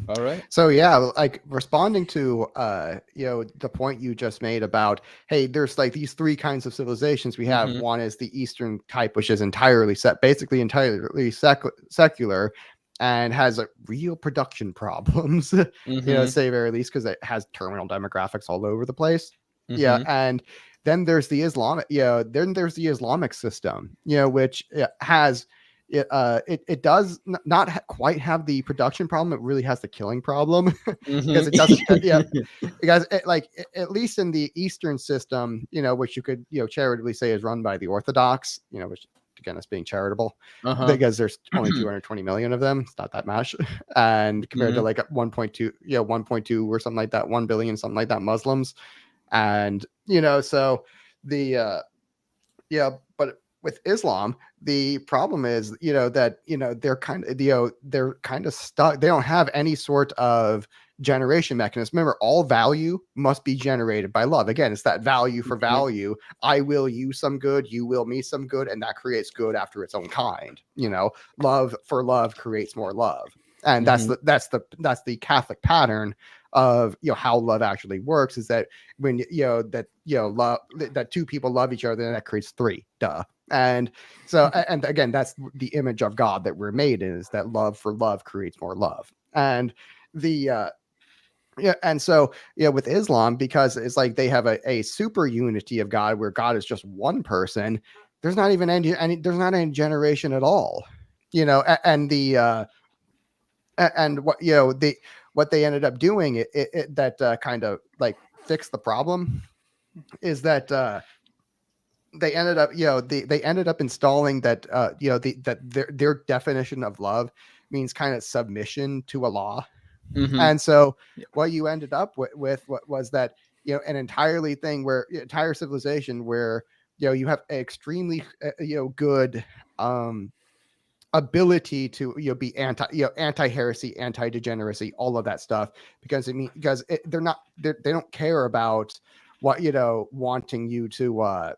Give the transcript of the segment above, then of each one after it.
All right. So yeah, like responding to the point you just made about, hey, there's like these three kinds of civilizations we have. Mm-hmm. One is the Eastern type, which is basically entirely secular, and has real production problems. Mm-hmm. To say very least, because it has terminal demographics all over the place. Yeah, Mm-hmm. and then there's the Islamic system, which has it does not quite have the production problem. It really has the killing problem because it doesn't. Mm-hmm. Because at least in the Eastern system, which you could charitably say is run by the Orthodox, which again is being charitable Uh-huh. because there's only 220 million of them. It's not that much, and compared to Mm-hmm. like 1.2, 1.2 or something like that, 1 billion, something like that, Muslims, and so the but with Islam, the problem is, that, they're kind of stuck. They don't have any sort of generation mechanism. Remember, all value must be generated by love. Again, it's that value for value. I will you some good, you will me some good, and that creates good after its own kind. Love for love creates more love. And Mm-hmm. that's the Catholic pattern of how love actually works, is that when love, that two people love each other, then that creates three. Duh. And so, and again, that's the image of God that we're made in, is that love for love creates more love. And the and so with Islam, because it's like they have a super unity of God, where God is just one person. There's not even there's not any generation at all. And the and what they ended up doing, that kind of like fixed the problem, is that they ended up they ended up installing that that their definition of love means kind of submission to a law. Mm-hmm. And so Yep. what you ended up with what was that an entire civilization where you have extremely good ability to be anti heresy, anti degeneracy, all of that stuff, because they don't care about what wanting you to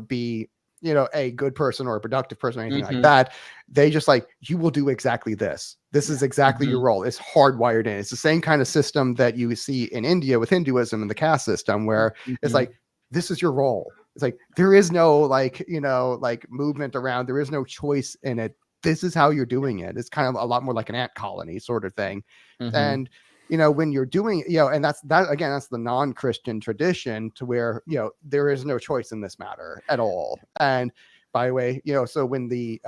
be a good person or a productive person or anything like Mm-hmm. that. They just like, you will do exactly this. This is exactly your Mm-hmm. role. It's hardwired in. It's the same kind of system that you see in India with Hinduism and the caste system, where it's Mm-hmm. like, this is your role. It's like, there is no like movement around. There is no choice in it. This is how you're doing it. It's kind of a lot more like an ant colony sort of thing. Mm-hmm. And when you're doing and that's the non-Christian tradition, to where there is no choice in this matter at all. And by the way, so when the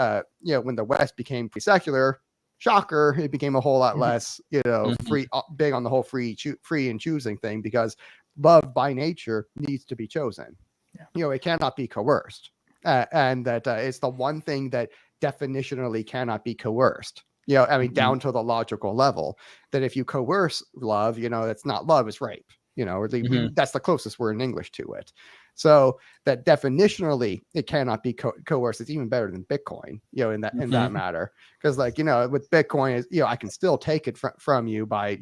when the West became free secular, shocker, it became a whole lot less Mm-hmm. free, big on the whole free and choosing thing, because love by nature needs to be chosen. It cannot be coerced. And that it's the one thing that definitionally cannot be coerced. I mean, Mm-hmm. down to the logical level, that if you coerce love, it's not love, it's rape. Or Mm-hmm. that's the closest word in English to it. So that definitionally it cannot be coerced. It's even better than Bitcoin, in that matter, because with Bitcoin, is I can still take it from you by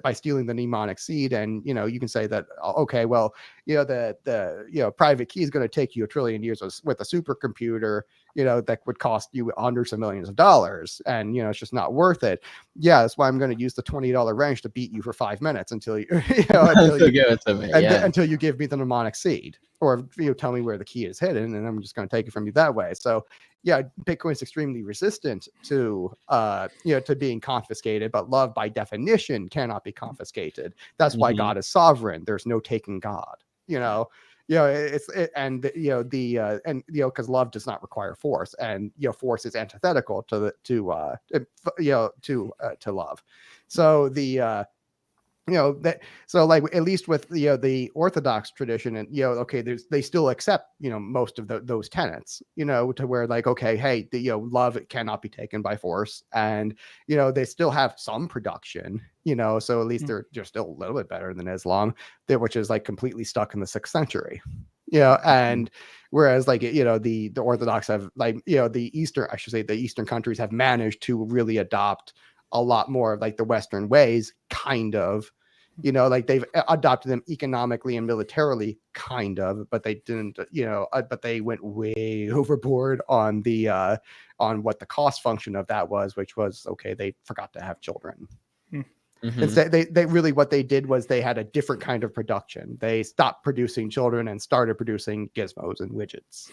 by stealing the mnemonic seed, and you can say that, okay, well, the private key is going to take you 1 trillion years with a supercomputer, that would cost you hundreds of millions of dollars, and it's just not worth it. Yeah, that's why I'm going to use the $20 wrench to beat you for 5 minutes until you until you give me the mnemonic seed, or tell me where the key is hidden, and I'm just going to take it from you that way. So yeah, Bitcoin is extremely resistant to to being confiscated, but love by definition cannot be confiscated. That's why Mm-hmm. God is sovereign. There's no taking God. And because love does not require force, and force is antithetical to love. So that, so like, at least with the Orthodox tradition, and okay, they still accept most of those tenets, to where, like, okay, hey, love cannot be taken by force, and they still have some production, so at least they're still a little bit better than Islam, which is like completely stuck in the 6th century. And whereas, like, the Orthodox have, like, the Eastern countries have managed to really adopt a lot more of like the Western ways, kind of, like they've adopted them economically and militarily, kind of, but they didn't, but they went way overboard on the on what the cost function of that was, which was, okay, they forgot to have children. Instead, they really, what they did was they had a different kind of production. They stopped producing children and started producing gizmos and widgets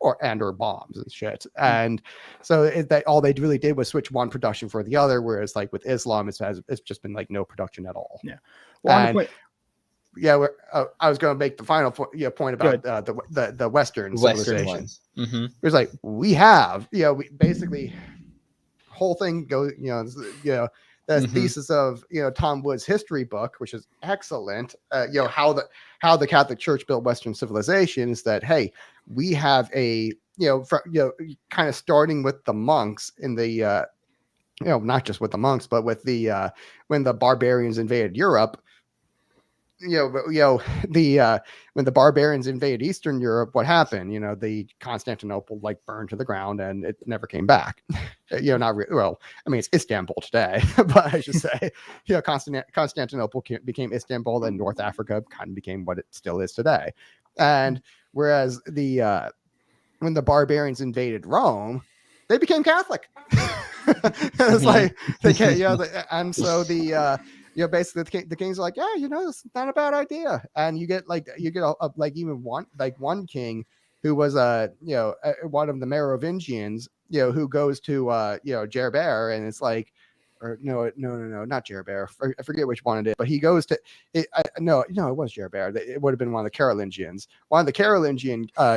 or bombs and shit. And so all they really did was switch one production for the other. Whereas like with Islam, it's just been like no production at all. Yeah. Well, I was going to make the final point about the Western civilization. It was like we have, we basically whole thing goes, the thesis of Tom Wood's history book, which is excellent. How the Catholic Church built Western civilization is that, hey, we have a kind of starting with the monks in the not just with the monks, but with the when the barbarians invaded Europe. When the barbarians invaded Eastern Europe, what happened? The Constantinople burned to the ground and it never came back. Not really. Well, I mean, it's Istanbul today, but I should say, Constantinople became Istanbul, and North Africa kind of became what it still is today. And whereas when the barbarians invaded Rome, they became Catholic. It's like they can't, and so basically the kings are like, this is not a bad idea. And you get even one king who was one of the Merovingians, who goes to Gerber, and it's like, or no, not Gerber. I forget which one it is, but he goes to it. It was Gerber. It would have been one of the Carolingians,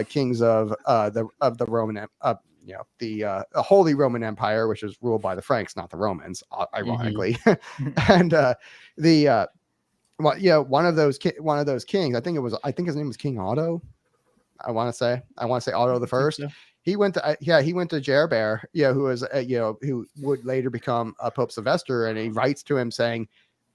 kings of the Roman the Holy Roman Empire, which was ruled by the Franks, not the Romans, ironically. And one of those kings, I think his name was King Otto. I want to say Otto the First. So. He went to Gerber, who was who would later become Pope Sylvester, and he writes to him saying,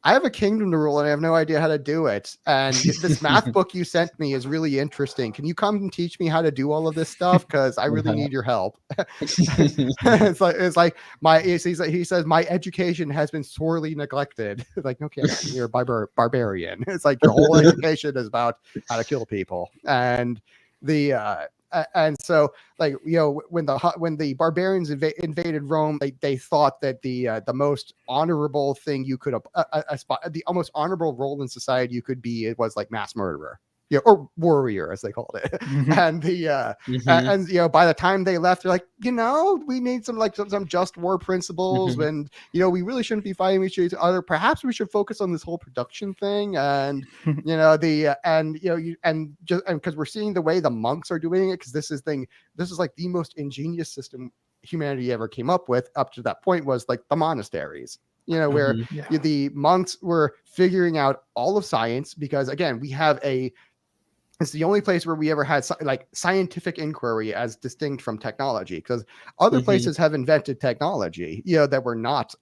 I have a kingdom to rule and I have no idea how to do it. And this math book you sent me is really interesting. Can you come and teach me how to do all of this stuff? Because I really need your help. It's like he says, my education has been sorely neglected. Like, okay, you're a barbarian. It's like your whole education is about how to kill people. And and so when the barbarians invaded Rome, they thought that the most honorable thing you could the most honorable role in society you could be was like mass murderer, or warrior as they called it. And and by the time they left, they're like, we need some just war principles, and we really shouldn't be fighting each other. Perhaps we should focus on this whole production thing, and because we're seeing the way the monks are doing it, because this is like the most ingenious system humanity ever came up with up to that point, was like the monasteries. Where the monks were figuring out all of science, because again, it's the only place where we ever had scientific inquiry as distinct from technology, because other places have invented technology, that were not,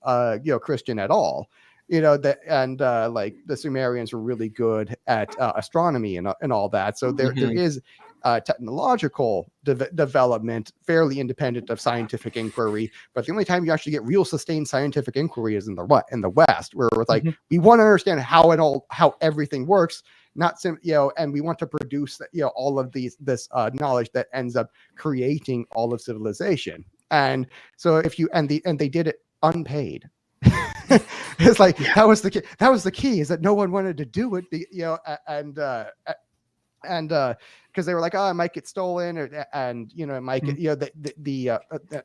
Christian at all, like the Sumerians were really good at astronomy and all that. So there is technological development fairly independent of scientific inquiry, but the only time you actually get real sustained scientific inquiry is in the West, where it's like, we want to understand how everything works, and we want to produce all of this knowledge that ends up creating all of civilization. And so they did it unpaid. It's like that was the key, is that no one wanted to do it, and because they were like, it might get stolen, it might get,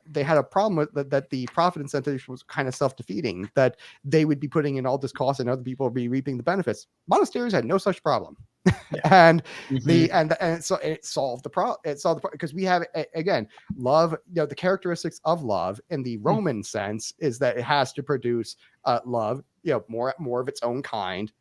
they had a problem with that the profit incentive was kind of self-defeating, that they would be putting in all this cost and other people would be reaping the benefits. Monasteries had no such problem. And so it solved the problem. Because we have, again, love, the characteristics of love in the Roman sense is that it has to produce love, more of its own kind,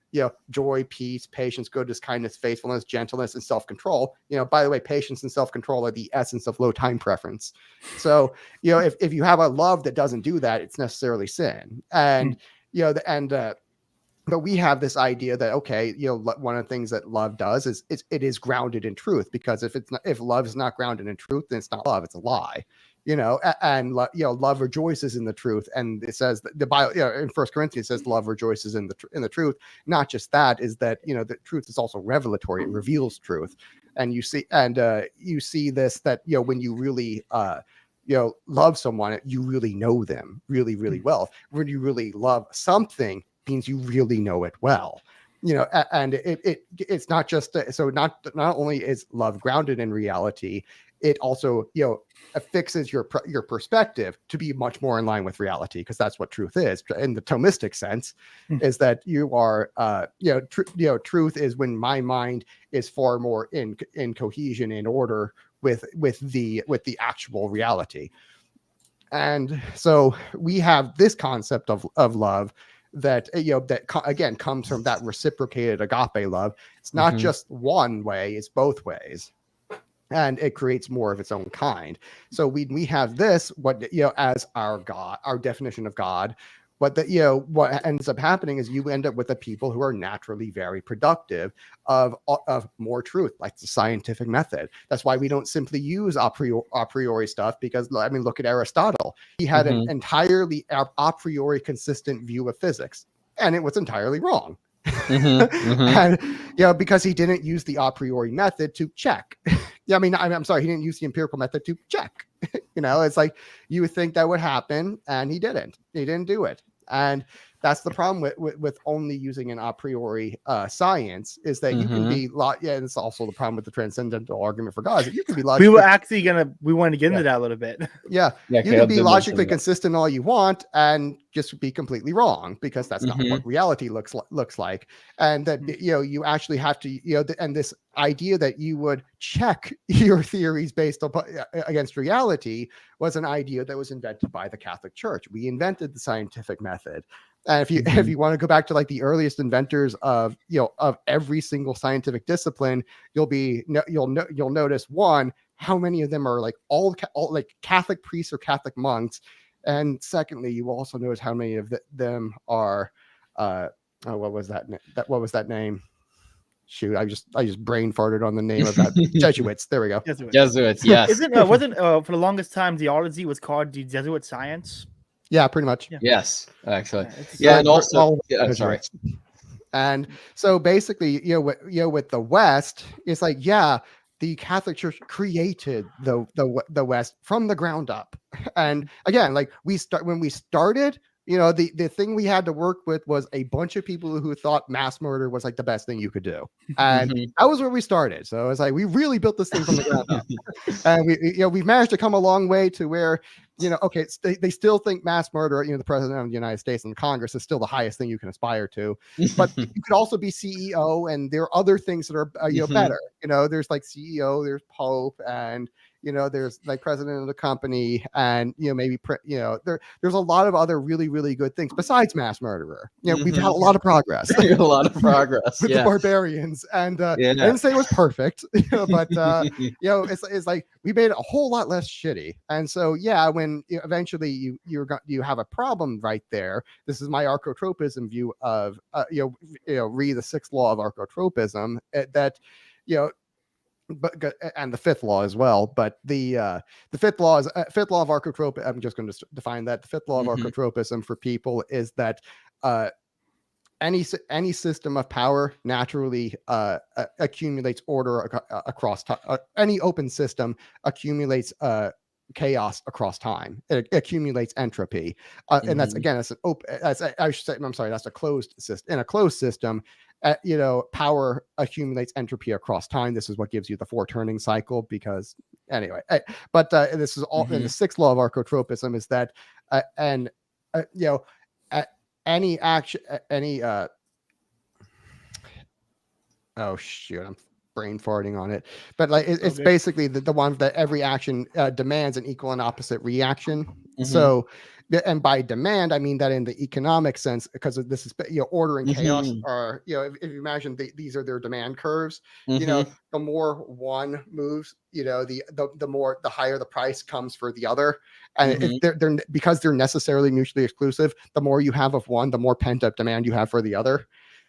joy, peace, patience, goodness, kindness, faithfulness, gentleness, and self-control. By the way, patience and self-control are the essence of low time preference. So, if you have a love that doesn't do that, it's necessarily sin. And, but we have this idea that, okay, one of the things that love does is it is grounded in truth, because if love is not grounded in truth, then it's not love, it's a lie. Love rejoices in the truth, and it says that the Bible, in 1 Corinthians, it says love rejoices in the truth. Not just that, is that the truth is also revelatory; it reveals truth, and you see this, that when you really love someone, you really know them really, really well. When you really love something, means you really know it well. And it's not just so not only is love grounded in reality, it also affixes your perspective to be much more in line with reality, because that's what truth is in the Thomistic sense. Is that you are truth is when my mind is far more in cohesion, in order with the actual reality. And so we have this concept of love that again comes from that reciprocated agape love. It's not just one way, it's both ways, and it creates more of its own kind. So we have this as our God, our definition of God. But what ends up happening is you end up with the people who are naturally very productive of more truth, like the scientific method. That's why we don't simply use a priori stuff, because look at Aristotle. He had an entirely a priori consistent view of physics, and it was entirely wrong. And because he didn't use the a priori method to check. I'm sorry, he didn't use the empirical method to check. It's like you would think that would happen, and he didn't do it. And that's the problem with only using an a priori science, is that you can be and it's also the problem with the transcendental argument for God, is that you can be logically, we wanted to get into that a little bit. You can be logically consistent all you want and just be completely wrong, because that's not what reality looks like. And that you actually have to and this idea that you would check your theories based against reality was an idea that was invented by the Catholic Church. We invented the scientific method. And if you want to go back to like the earliest inventors of every single scientific discipline, you'll notice, one, how many of them are like all like Catholic priests or Catholic monks, and secondly, you will also notice how many of them are what was that name? Shoot, I just brain farted on the name of that. Jesuits. There we go. Jesuits. Yes. Wasn't for the longest time theology was called the Jesuit science? Yeah, pretty much. Yeah. Yes, actually. And also, sorry. And so basically, with the West, it's like, the Catholic Church created the West from the ground up. And again, like when we started, the thing we had to work with was a bunch of people who thought mass murder was like the best thing you could do. And that was where we started. So it's like, we really built this thing from the ground up. And we've managed to come a long way to where, okay, they still think mass murder, the president of the United States and Congress is still the highest thing you can aspire to. But you could also be CEO, and there are other things that are, better. There's like CEO, there's Pope, and there's like president of the company, and maybe there's a lot of other really, really good things besides mass murderer. We've had a lot of progress. A lot of progress with the barbarians, and I didn't say it was perfect, but it's like we made it a whole lot less shitty. And so when eventually you have a problem right there. This is my archotropism view of read the sixth law of archotropism, that but and the fifth law as well. But the fifth law is fifth law of archotropism. I'm just going to define that. The fifth law of archotropism for people is that any system of power naturally accumulates order across time. Any open system accumulates chaos across time. It accumulates entropy, and that's an open. That's a closed system. In a closed system, power accumulates entropy across time. This is what gives you the four turning cycle. Because anyway, but this is all in the sixth law of archotropism, is that any action, oh shoot, I'm brain farting on it, but like it's basically the one that every action demands an equal and opposite reaction. So, and by demand, I mean that in the economic sense, because this is order and chaos are if you imagine these are their demand curves. The more one moves, the higher the price comes for the other, and if they're because they're necessarily mutually exclusive. The more you have of one, the more pent up demand you have for the other.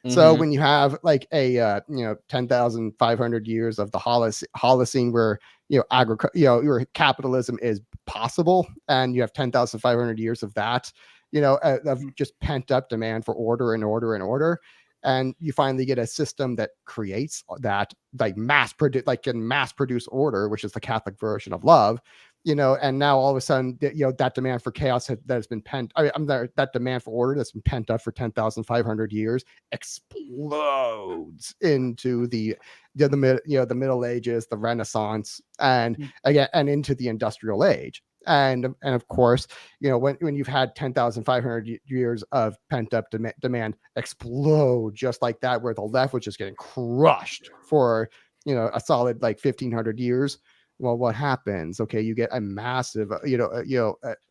So when you have like a 10,500 years of the Holocene where your capitalism is possible, and you have 10,500 years of that, of just pent up demand for order and order and order, and you finally get a system that creates that, like mass produce order, which is the Catholic version of love. and now all of a sudden, that demand for chaos that has been pent, that demand for order that's been pent up for 10,500 years explodes into the Middle Ages, the Renaissance, and again, and into the Industrial Age. And of course, when you've had 10,500 years of pent up demand explode just like that, where the left was just getting crushed for a solid like 1,500 years. Well, what happens? Okay, you get a massive,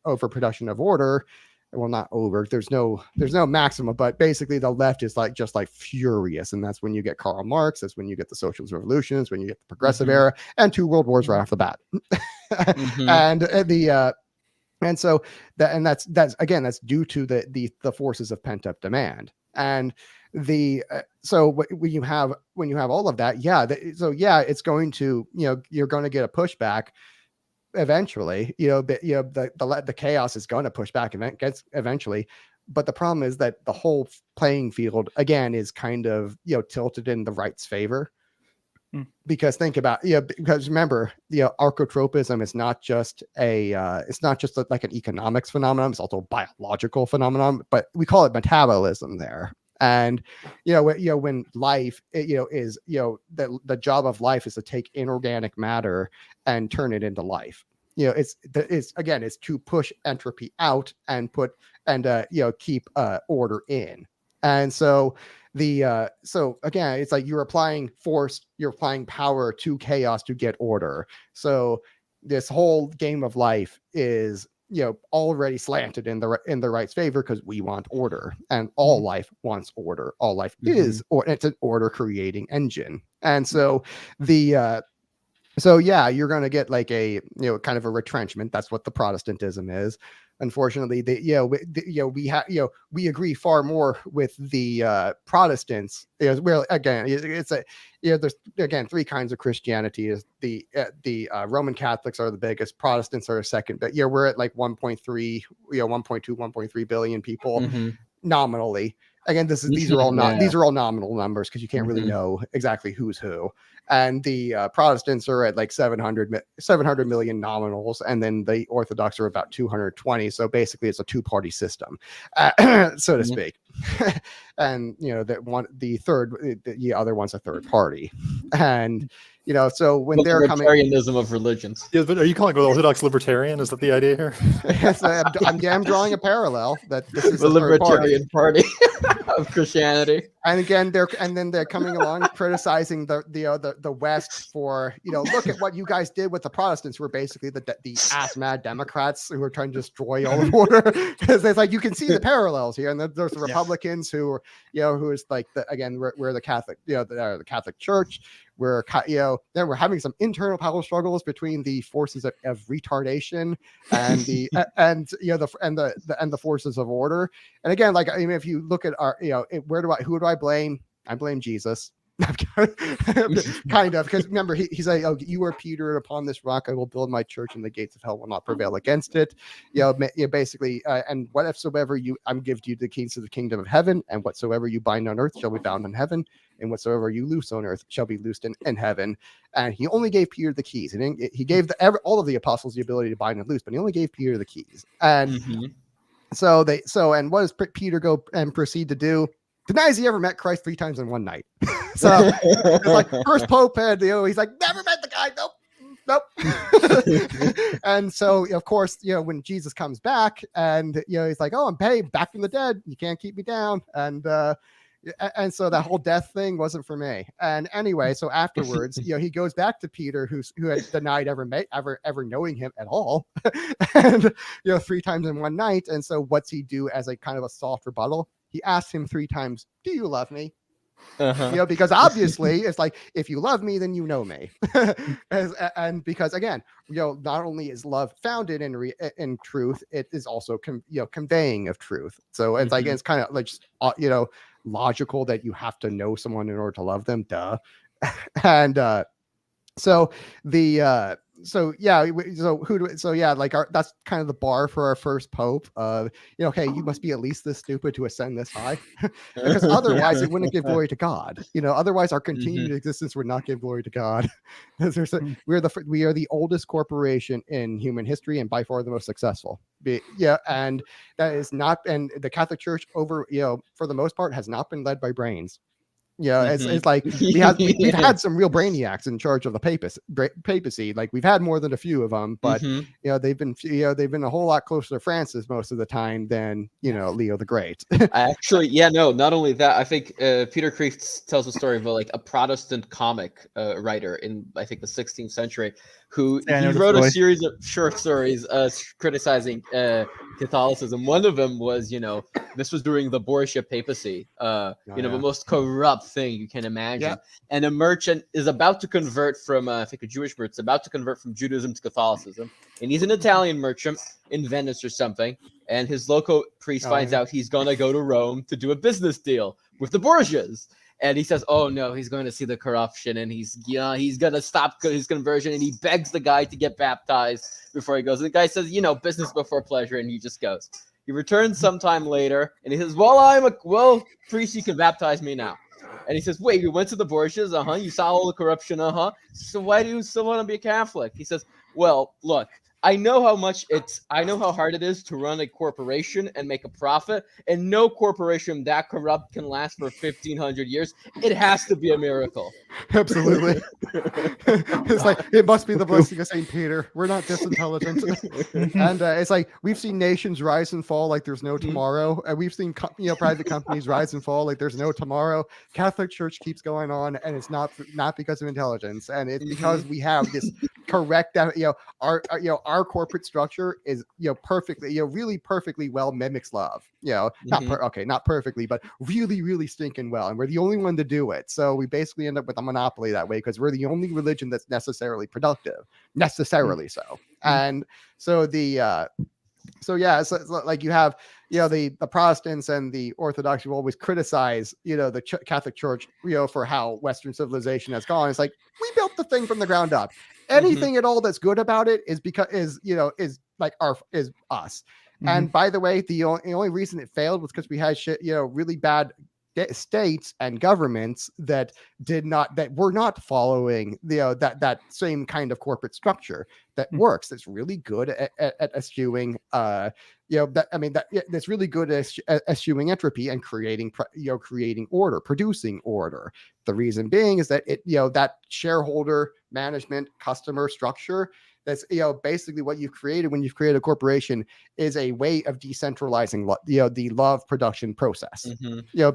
overproduction of order. Well, not over. There's no maximum, but basically the left is just furious, and that's when you get Karl Marx. That's when you get the socialist revolutions. When you get the progressive era, and 2 world wars right off the bat. And so that's due to the forces of pent up demand. And so when you have all of that, it's going to, you're going to get a pushback eventually, the chaos is going to push back eventually. But the problem is that the whole playing field again is kind of, tilted in the right's favor. Because think about, because remember, archotropism is not just like an economics phenomenon, it's also a biological phenomenon, but we call it metabolism there. And when life is the job of life is to take inorganic matter and turn it into life. It's to push entropy out and keep order in. And so again, it's like you're applying force, you're applying power to chaos to get order. So this whole game of life is already slanted in the right's favor, because we want order, and all life wants order. All life is, or it's an order creating engine. And so you're going to get like a kind of a retrenchment. That's what the Protestantism is. Unfortunately, we agree far more with the Protestants. Well, again, there's 3 kinds of Christianity. Is the Roman Catholics are the biggest, Protestants are a second, but we're at like 1.3, 1.2, 1.3 billion people nominally. Again, these are all nominal numbers, because you can't really know exactly who's who. And the Protestants are at like 700 million nominals, and then the Orthodox are about 220. So basically, it's a 2-party system, so to speak. And the other one's a third party, and so when they're coming, libertarianism of religions. Yeah, but are you calling it Orthodox libertarian? Is that the idea here? Yes, I'm drawing a parallel that this is the libertarian party of Christianity. And again, they're coming along criticizing the West for look at what you guys did with the Protestants, who were basically the ass mad Democrats who were trying to destroy all of order. Because it's like you can see the parallels here, and there's the Republicans who is like we're the Catholic the Catholic Church. Then we're having some internal power struggles between the forces of retardation and the the forces of order. And again, like if you look at our who do I blame? I blame Jesus. Kind of, because remember he's like, oh, you are Peter, upon this rock I will build my church, and the gates of hell will not prevail against it. Basically, and whatsoever I'm give to you the keys of the kingdom of heaven, and whatsoever you bind on earth shall be bound in heaven, and whatsoever you loose on earth shall be loosed in heaven. And he only gave Peter the keys, and he gave all of the apostles the ability to bind and loose, but he only gave Peter the keys. And and what does Peter go and proceed to do? Denies he ever met Christ 3 times in one night. So it's like first Pope had, he's like, never met the guy. Nope. And so of course, when Jesus comes back, and he's like, oh, I'm back from the dead. You can't keep me down. And so that whole death thing wasn't for me. And anyway, so afterwards, he goes back to Peter, who had denied ever knowing him at all, and 3 times in one night. And so what's he do as a kind of a soft rebuttal? He asks him 3 times, do you love me? Because obviously it's like, if you love me, then you know me. And because again, not only is love founded in truth, it is also conveying of truth. So it's like, it's kind of like just, logical that you have to know someone in order to love them. Duh. And so so yeah, like that's kind of the bar for our first pope of, hey, you must be at least this stupid to ascend this high, because otherwise it wouldn't give glory to God. Otherwise our continued existence would not give glory to God. We are the oldest corporation in human history and by far the most successful. And that is not, and the Catholic Church for the most part has not been led by brains. It's like we've had some real brainiacs in charge of the papacy. Like we've had more than a few of them, but they've been a whole lot closer to Francis most of the time than Leo the Great. Not only that, I think Peter Kreeft tells a story of a Protestant comic writer in I think the 16th century who he wrote a series of short stories criticizing Catholicism. One of them was, this was during the Borgia papacy, the most corrupt thing you can imagine. Yeah. And a merchant is about to convert from, I think a Jewish merchant, about to convert from Judaism to Catholicism. And he's an Italian merchant in Venice or something. And his local priest finds out he's going to go to Rome to do a business deal with the Borgias. And he says, oh, no, he's going to see the corruption and he's going to stop his conversion. And he begs the guy to get baptized before he goes. And the guy says, business before pleasure. And he just goes. He returns sometime later and he says, well, priest, you can baptize me now. And he says, wait, you went to the Borgias? You saw all the corruption? So why do you still want to be a Catholic? He says, well, look, I know how hard it is to run a corporation and make a profit, and no corporation that corrupt can last for 1,500 years. It has to be a miracle. Absolutely. It's like, it must be the blessing of St. Peter. We're not disintelligent. And it's like, we've seen nations rise and fall like there's no tomorrow. And we've seen private companies rise and fall like there's no tomorrow. Catholic Church keeps going on, and it's not because of intelligence. And it's because we have this correct, our corporate structure is perfectly, really perfectly well mimics love. Not perfectly, but really, really stinking well. And we're the only one to do it. So we basically end up with a monopoly that way because we're the only religion that's necessarily productive, so. And so so like you have, the Protestants and the Orthodox who always criticize, the Catholic Church, for how Western civilization has gone. It's like, we built the thing from the ground up. Anything at all that's good about it is because is us. And by the way, the only reason it failed was because we had really bad states and governments that were not following that same kind of corporate structure that works. That's really good at eschewing that's really good at eschewing entropy and creating order, producing order. The reason being is that that shareholder management customer structure, that's basically what you've created when you've created a corporation, is a way of decentralizing the love production process.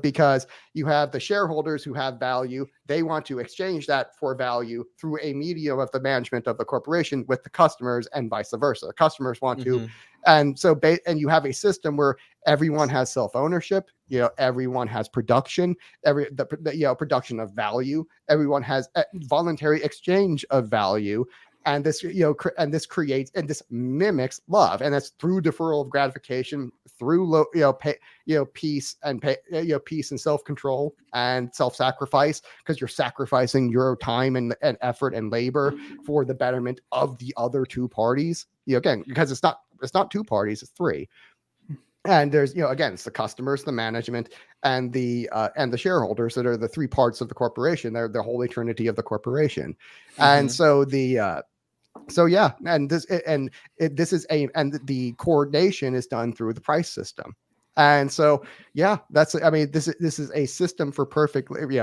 Because you have the shareholders who have value, they want to exchange that for value through a medium of the management of the corporation with the customers, and vice versa. Customers want to, and so and you have a system where everyone has self-ownership. Everyone has production. Production of value. Everyone has voluntary exchange of value. And this, creates and this mimics love, and that's through deferral of gratification, through peace and peace and self-control and self-sacrifice, because you're sacrificing your time and effort and labor for the betterment of the other two parties. Again, because it's not two parties, it's three. And there's, again, it's the customers, the management, and the shareholders that are the three parts of the corporation. They're the holy trinity of the corporation. And so the the coordination is done through the price system. And so this is a system for perfectly,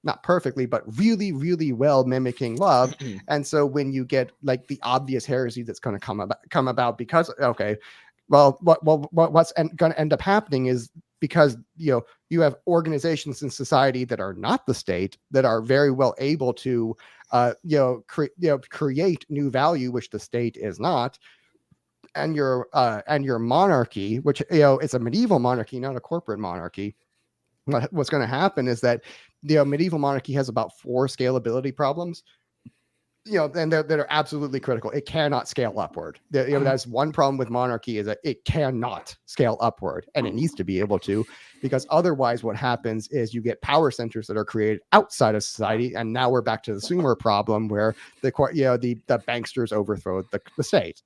not perfectly, but really, really well mimicking love. And so when you get like the obvious heresy that's going to come about because what's going to end up happening is, because you have organizations in society that are not the state, that are very well able to create new value, which the state is not, and your monarchy, which it's a medieval monarchy, not a corporate monarchy. What's going to happen is that medieval monarchy has about 4 scalability problems. And that are absolutely critical. It cannot scale upward. That's one problem with monarchy, is that it cannot scale upward, and it needs to be able to. because otherwise what happens is you get power centers that are created outside of society. And now we're back to the Sumer problem where the banksters overthrow the state.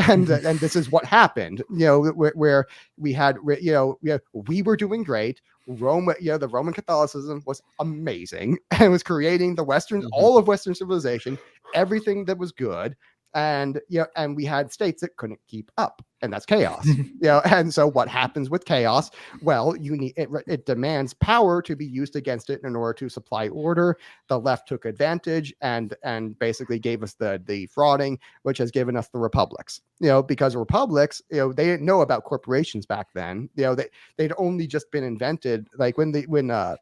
and this is what happened, where we had, we were doing great. Rome, the Roman Catholicism was amazing and was creating the Western, all of Western civilization, everything that was good. And and we had states that couldn't keep up, and that's chaos. And so what happens with chaos? Well, you need it demands power to be used against it in order to supply order. The left took advantage and basically gave us the frauding, which has given us the republics. Because republics, they didn't know about corporations back then. They'd only just been invented, like when the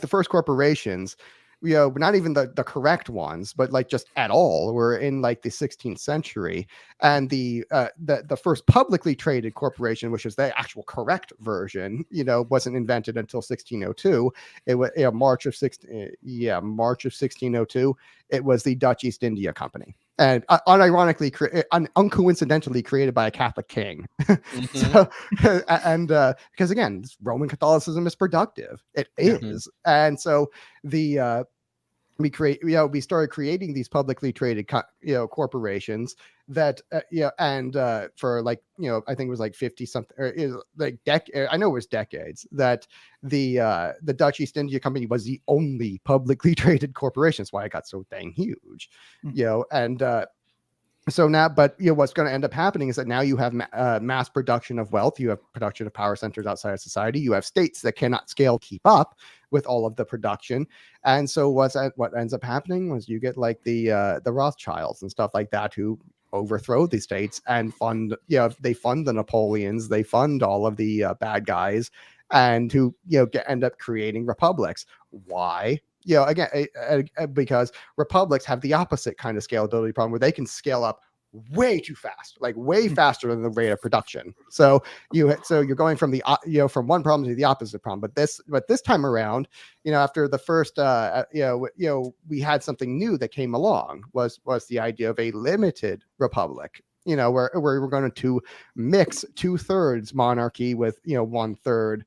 first corporations, not even the correct ones, but like just at all, were in like the 16th century. And the first publicly traded corporation, which is the actual correct version, wasn't invented until 1602. It was March of 1602. It was the Dutch East India Company. And unironically, uncoincidentally created by a Catholic king. So, because again, Roman Catholicism is productive. It is. And so we started creating these publicly traded, corporations that, for like, I think it was like 50 something, or I know it was decades, that the Dutch East India Company was the only publicly traded corporation. That's why it got so dang huge, so now, but what's going to end up happening is that now you have mass production of wealth, you have production of power centers outside of society, you have states that cannot keep up with all of the production, and so what ends up happening was you get like the Rothschilds and stuff like that who overthrow the states and fund, they fund the Napoleons, they fund all of the bad guys, and who end up creating republics. Why? Again, because republics have the opposite kind of scalability problem where they can scale up way too fast, like way faster than the rate of production. So you're going from from one problem to the opposite problem. But this time around, after the first, we had something new that came along was the idea of a limited republic. Where we're going to mix 2/3 monarchy with 1/3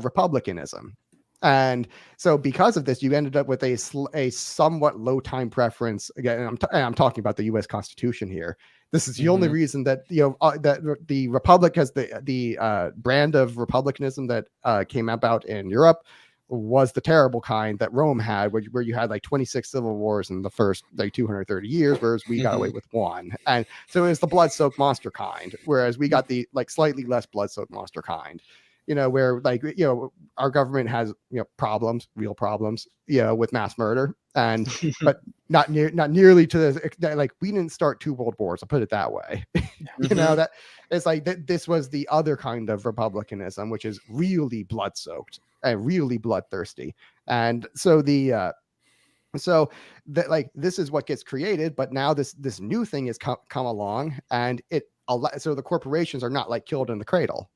republicanism. And so because of this, you ended up with a somewhat low time preference. Again, and I'm talking about the U.S. Constitution here. This is the only reason that that the republic has the brand of republicanism that came about in Europe was the terrible kind that Rome had, where you had like 26 civil wars in the first like 230 years, whereas we got away with one. And so it was the blood-soaked monster kind, whereas we got the like slightly less blood-soaked monster kind. Where like, our government has, problems, real problems, with mass murder, and but not nearly to the, like, we didn't start 2 world wars. I'll put it that way. That it's like this was the other kind of republicanism, which is really blood soaked and really bloodthirsty. And so like this is what gets created, but now this new thing has come along, and so the corporations are not like killed in the cradle.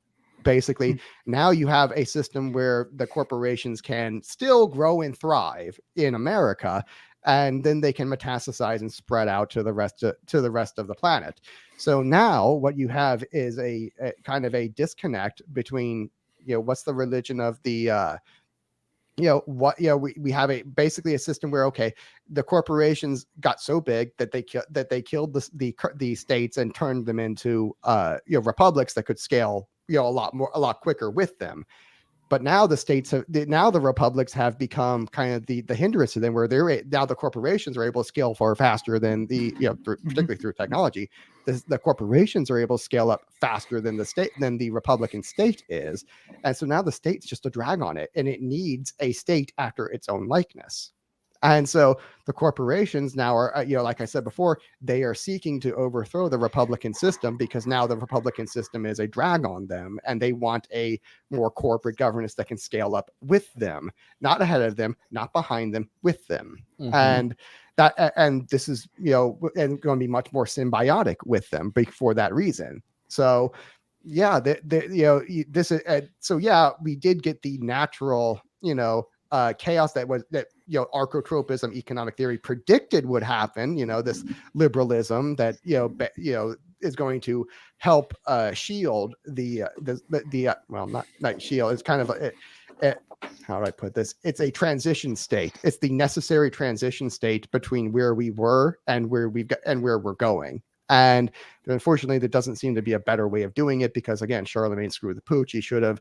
Basically, now you have a system where the corporations can still grow and thrive in America, and then they can metastasize and spread out to the rest of the planet. So now what you have is a kind of a disconnect between, what's the religion of the we have basically a system where, okay, the corporations got so big that they killed the states and turned them into republics that could scale a lot quicker with them. But now the republics have become kind of the hindrance to them, where now the corporations are able to scale far faster than particularly through technology. The corporations are able to scale up faster than the Republican state is. And so now the state's just a drag on it, and it needs a state after its own likeness. And so the corporations now are, like I said before, they are seeking to overthrow the Republican system, because now the Republican system is a drag on them, and they want a more corporate governance that can scale up with them, not ahead of them, not behind them, with them. And this is, and going to be much more symbiotic with them for that reason. So yeah, this is, so yeah, we did get the natural, chaos that archotropism economic theory predicted would happen, this liberalism that is going to help shield the well, not shield. It's kind of how do I put this? It's a transition state. It's the necessary transition state between where we were and where we're going. And unfortunately, there doesn't seem to be a better way of doing it because, again, Charlemagne screwed the pooch. He should have,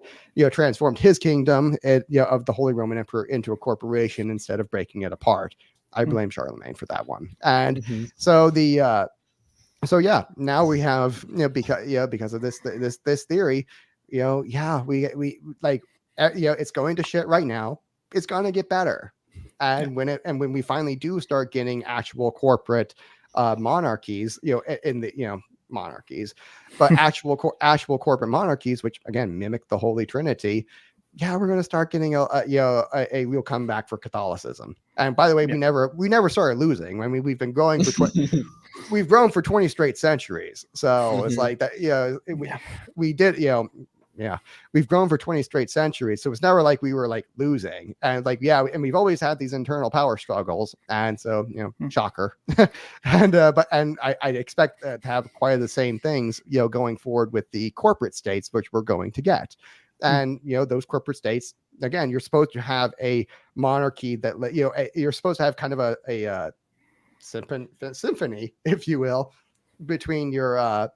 transformed his kingdom, of the Holy Roman Emperor into a corporation instead of breaking it apart. I blame Charlemagne for that one. And so now we have, because of this theory, we like, it's going to shit right now. It's going to get better. And when we finally do start getting actual corporate monarchies, in the monarchies, but actual corporate monarchies, which again mimic the Holy Trinity, we're going to start getting a real comeback for Catholicism. And by the way, we never started losing. I mean, we've been growing for we've grown for 20 straight centuries. So it's like that. We did. We've grown for 20 straight centuries. So it's never like we were like losing. And and we've always had these internal power struggles. And so, shocker. and I'd expect to have quite the same things, going forward with the corporate states, which we're going to get. And, those corporate states, again, you're supposed to have a monarchy that, you're supposed to have kind of a symphony, if you will, between your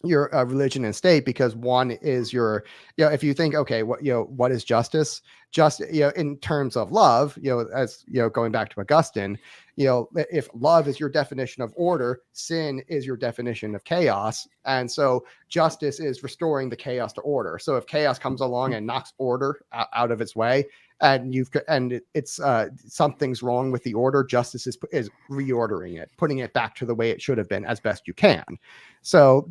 religion and state, because one is your, if you think, okay, what is justice? Just, in terms of love, as, going back to Augustine, if love is your definition of order, sin is your definition of chaos. And so justice is restoring the chaos to order. So if chaos comes along and knocks order out of its way, and it's something's wrong with the order, justice is reordering it, putting it back to the way it should have been as best you can. So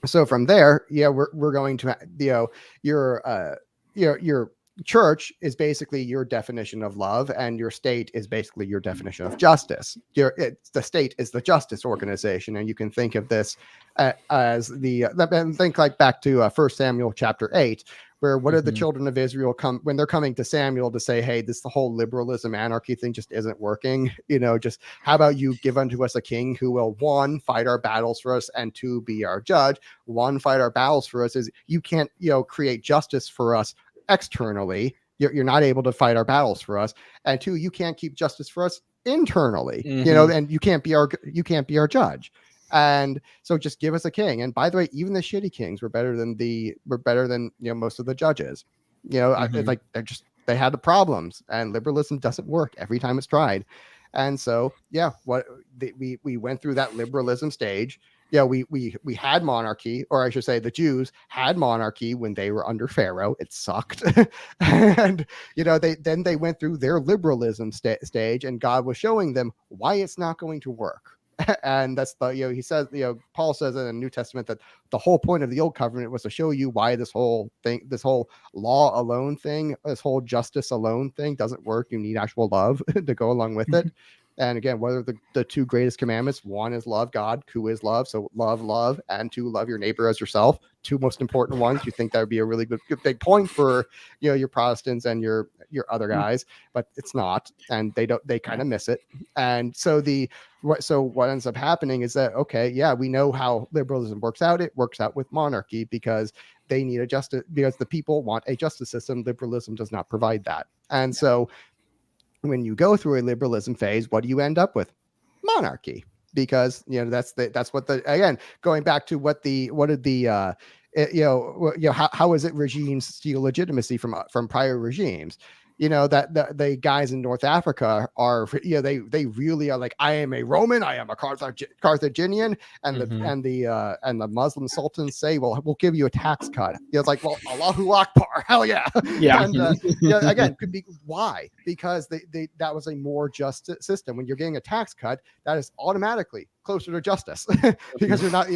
so from there, we're going to, your church is basically your definition of love, and your state is basically your definition of justice. The state is the justice organization, and you can think of this as think like back to 1 Samuel chapter 8, where what are the children of Israel when they're coming to Samuel to say, hey, the whole liberalism anarchy thing just isn't working. Just how about you give unto us a king who will, 1, fight our battles for us, and 2, be our judge. 1, fight our battles for us is you can't, create justice for us externally. You're not able to fight our battles for us. And 2, you can't keep justice for us internally, and you can't be our judge. And so just give us a king. And by the way, even the shitty kings were better than most of the judges. They had the problems, and liberalism doesn't work every time it's tried. And so we went through that liberalism stage. We had monarchy, or I should say the Jews had monarchy when they were under Pharaoh. It sucked. And they went through their liberalism stage, and God was showing them why it's not going to work. And that's he says, Paul says in the New Testament that the whole point of the old covenant was to show you why this whole law alone thing, this whole justice alone thing doesn't work. You need actual love to go along with it. And again, what are the 2 greatest commandments? 1 is love God, who is love. So love, and 2, love your neighbor as yourself. 2 most important ones. You think that would be a really good big point for, your Protestants and your other guys, but it's not. And they kind of miss it. And so what ends up happening is that, okay, we know how liberalism works out. It works out with monarchy because they need because the people want a justice system. Liberalism does not provide that. And so when you go through a liberalism phase, what do you end up with? Monarchy, because that's what again, going back to how is it regimes steal legitimacy from prior regimes? That the guys in North Africa are, they really are like, I am a Roman, I am a Carthaginian, and the Muslim sultans say, well, we'll give you a tax cut. It's like, well, Allahu Akbar, hell yeah. And again, could be why? Because that was a more just system. When you're getting a tax cut, that is automatically closer to justice because you're not,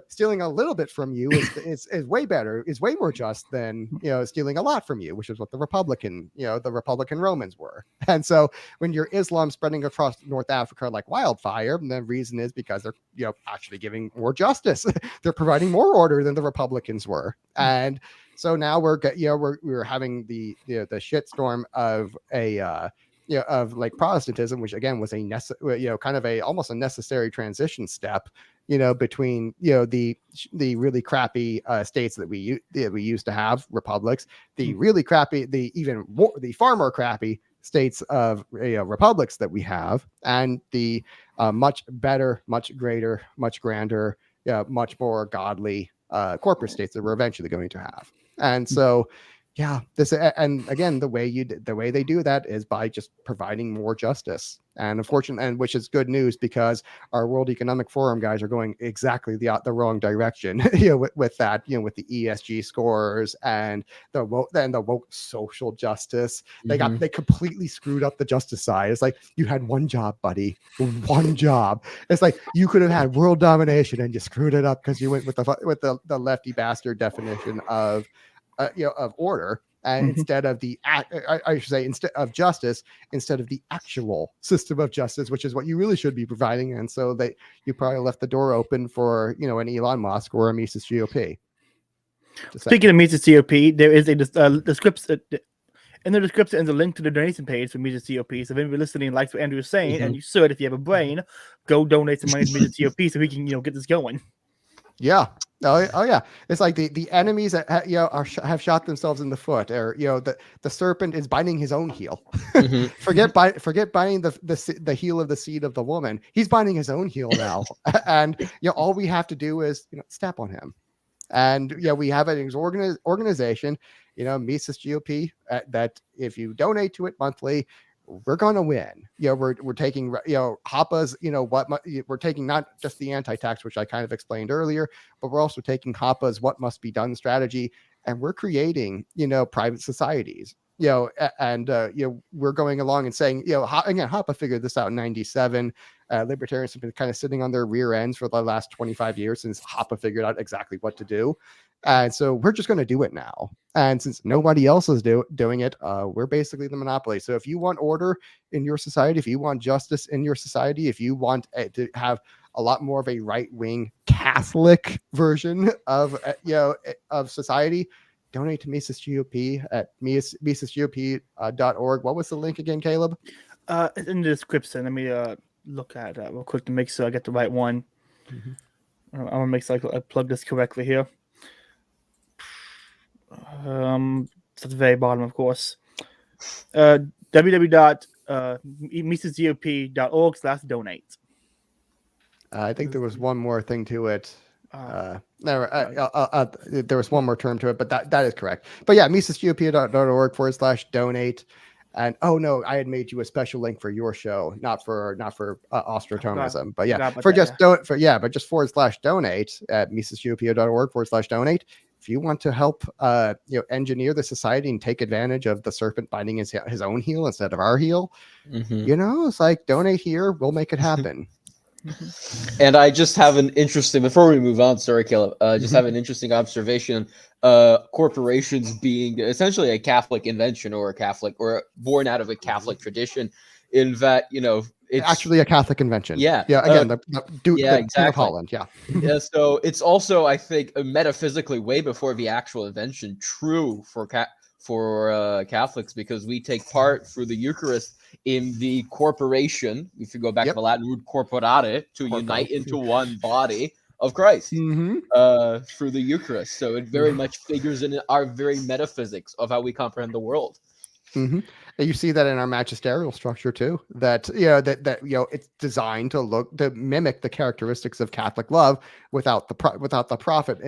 stealing a little bit from you is way better, is way more just than, stealing a lot from you, which is what the Republican Romans were. And so when you're Islam spreading across North Africa like wildfire, and the reason is because they're, actually giving more justice. They're providing more order than the Republicans were. And so now we're having the shitstorm of of like Protestantism, which again was a kind of almost a necessary transition step between the really crappy states that we used to have, republics, the really crappy, the far more crappy states of republics that we have, and the much better, much greater, much grander, much more godly corporate states that we're eventually going to have. And so and again, the way they do that is by just providing more justice. And unfortunately, and which is good news, because our World Economic Forum guys are going exactly the wrong direction with that, with the ESG scores and the woke social justice. They completely screwed up the justice side. It's like, you had one job, buddy, one job. It's like you could have had world domination and you screwed it up because you went with the lefty bastard definition of order, and instead of instead of justice, instead of the actual system of justice, which is what you really should be providing. And so you probably left the door open for an Elon Musk or a Mises GOP. Speaking of Mises GOP, there is a description in the description and the link to the donation page for Mises GOP. So if anybody listening likes what Andrew is saying, and you should, if you have a brain, go donate some money to Mises GOP so we can get this going. Yeah. Oh yeah. It's like the enemies that have shot themselves in the foot, or the serpent is biting his own heel. Forget biting the heel of the seed of the woman. He's biting his own heel now, and all we have to do is step on him. And we have an organization, Mises GOP, that if you donate to it monthly, we're going to win. We're taking, Hoppa's, we're taking not just the anti-tax, which I kind of explained earlier, but we're also taking Hoppa's what must be done strategy. And we're creating, private societies, and we're going along and saying, again, Hoppa figured this out in 97. Libertarians have been kind of sitting on their rear ends for the last 25 years since Hoppa figured out exactly what to do. And so we're just going to do it now. And since nobody else is doing it, we're basically the monopoly. So if you want order in your society, if you want justice in your society, if you want to have a lot more of a right-wing Catholic version of society, donate to Mises GOP at misesgop.org. What was the link again, Caleb? It's in the description. Let me look at that real quick to make sure I get the right one. I want to make sure I plug this correctly here. It's at the very bottom, of course. www.misesgop.org/donate. I think there was one more thing to it. There was one more term to it, but that is correct. But yeah, misesgop.org/donate. And oh no, I had made you a special link for your show, not for Austro-Thomism, but yeah, but just /donate at misesgop.org/donate. If you want to help, engineer the society and take advantage of the serpent biting his own heel instead of our heel, it's like, donate here, we'll make it happen. And I just have an interesting, before we move on, sorry, Caleb, just have an interesting observation. Corporations being essentially a Catholic invention, or born out of a Catholic tradition, in that, it's actually a Catholic invention. Yeah. Again, the exactly. of Holland. Yeah. Yeah. So it's also, I think, metaphysically way before the actual invention, true for Catholics, because we take part through the Eucharist in the corporation. If you go back to the Latin root corporare, to unite into one body of Christ through the Eucharist. So it very much figures in our very metaphysics of how we comprehend the world. You see that in our magisterial structure too. That it's designed to mimic the characteristics of Catholic love without the profit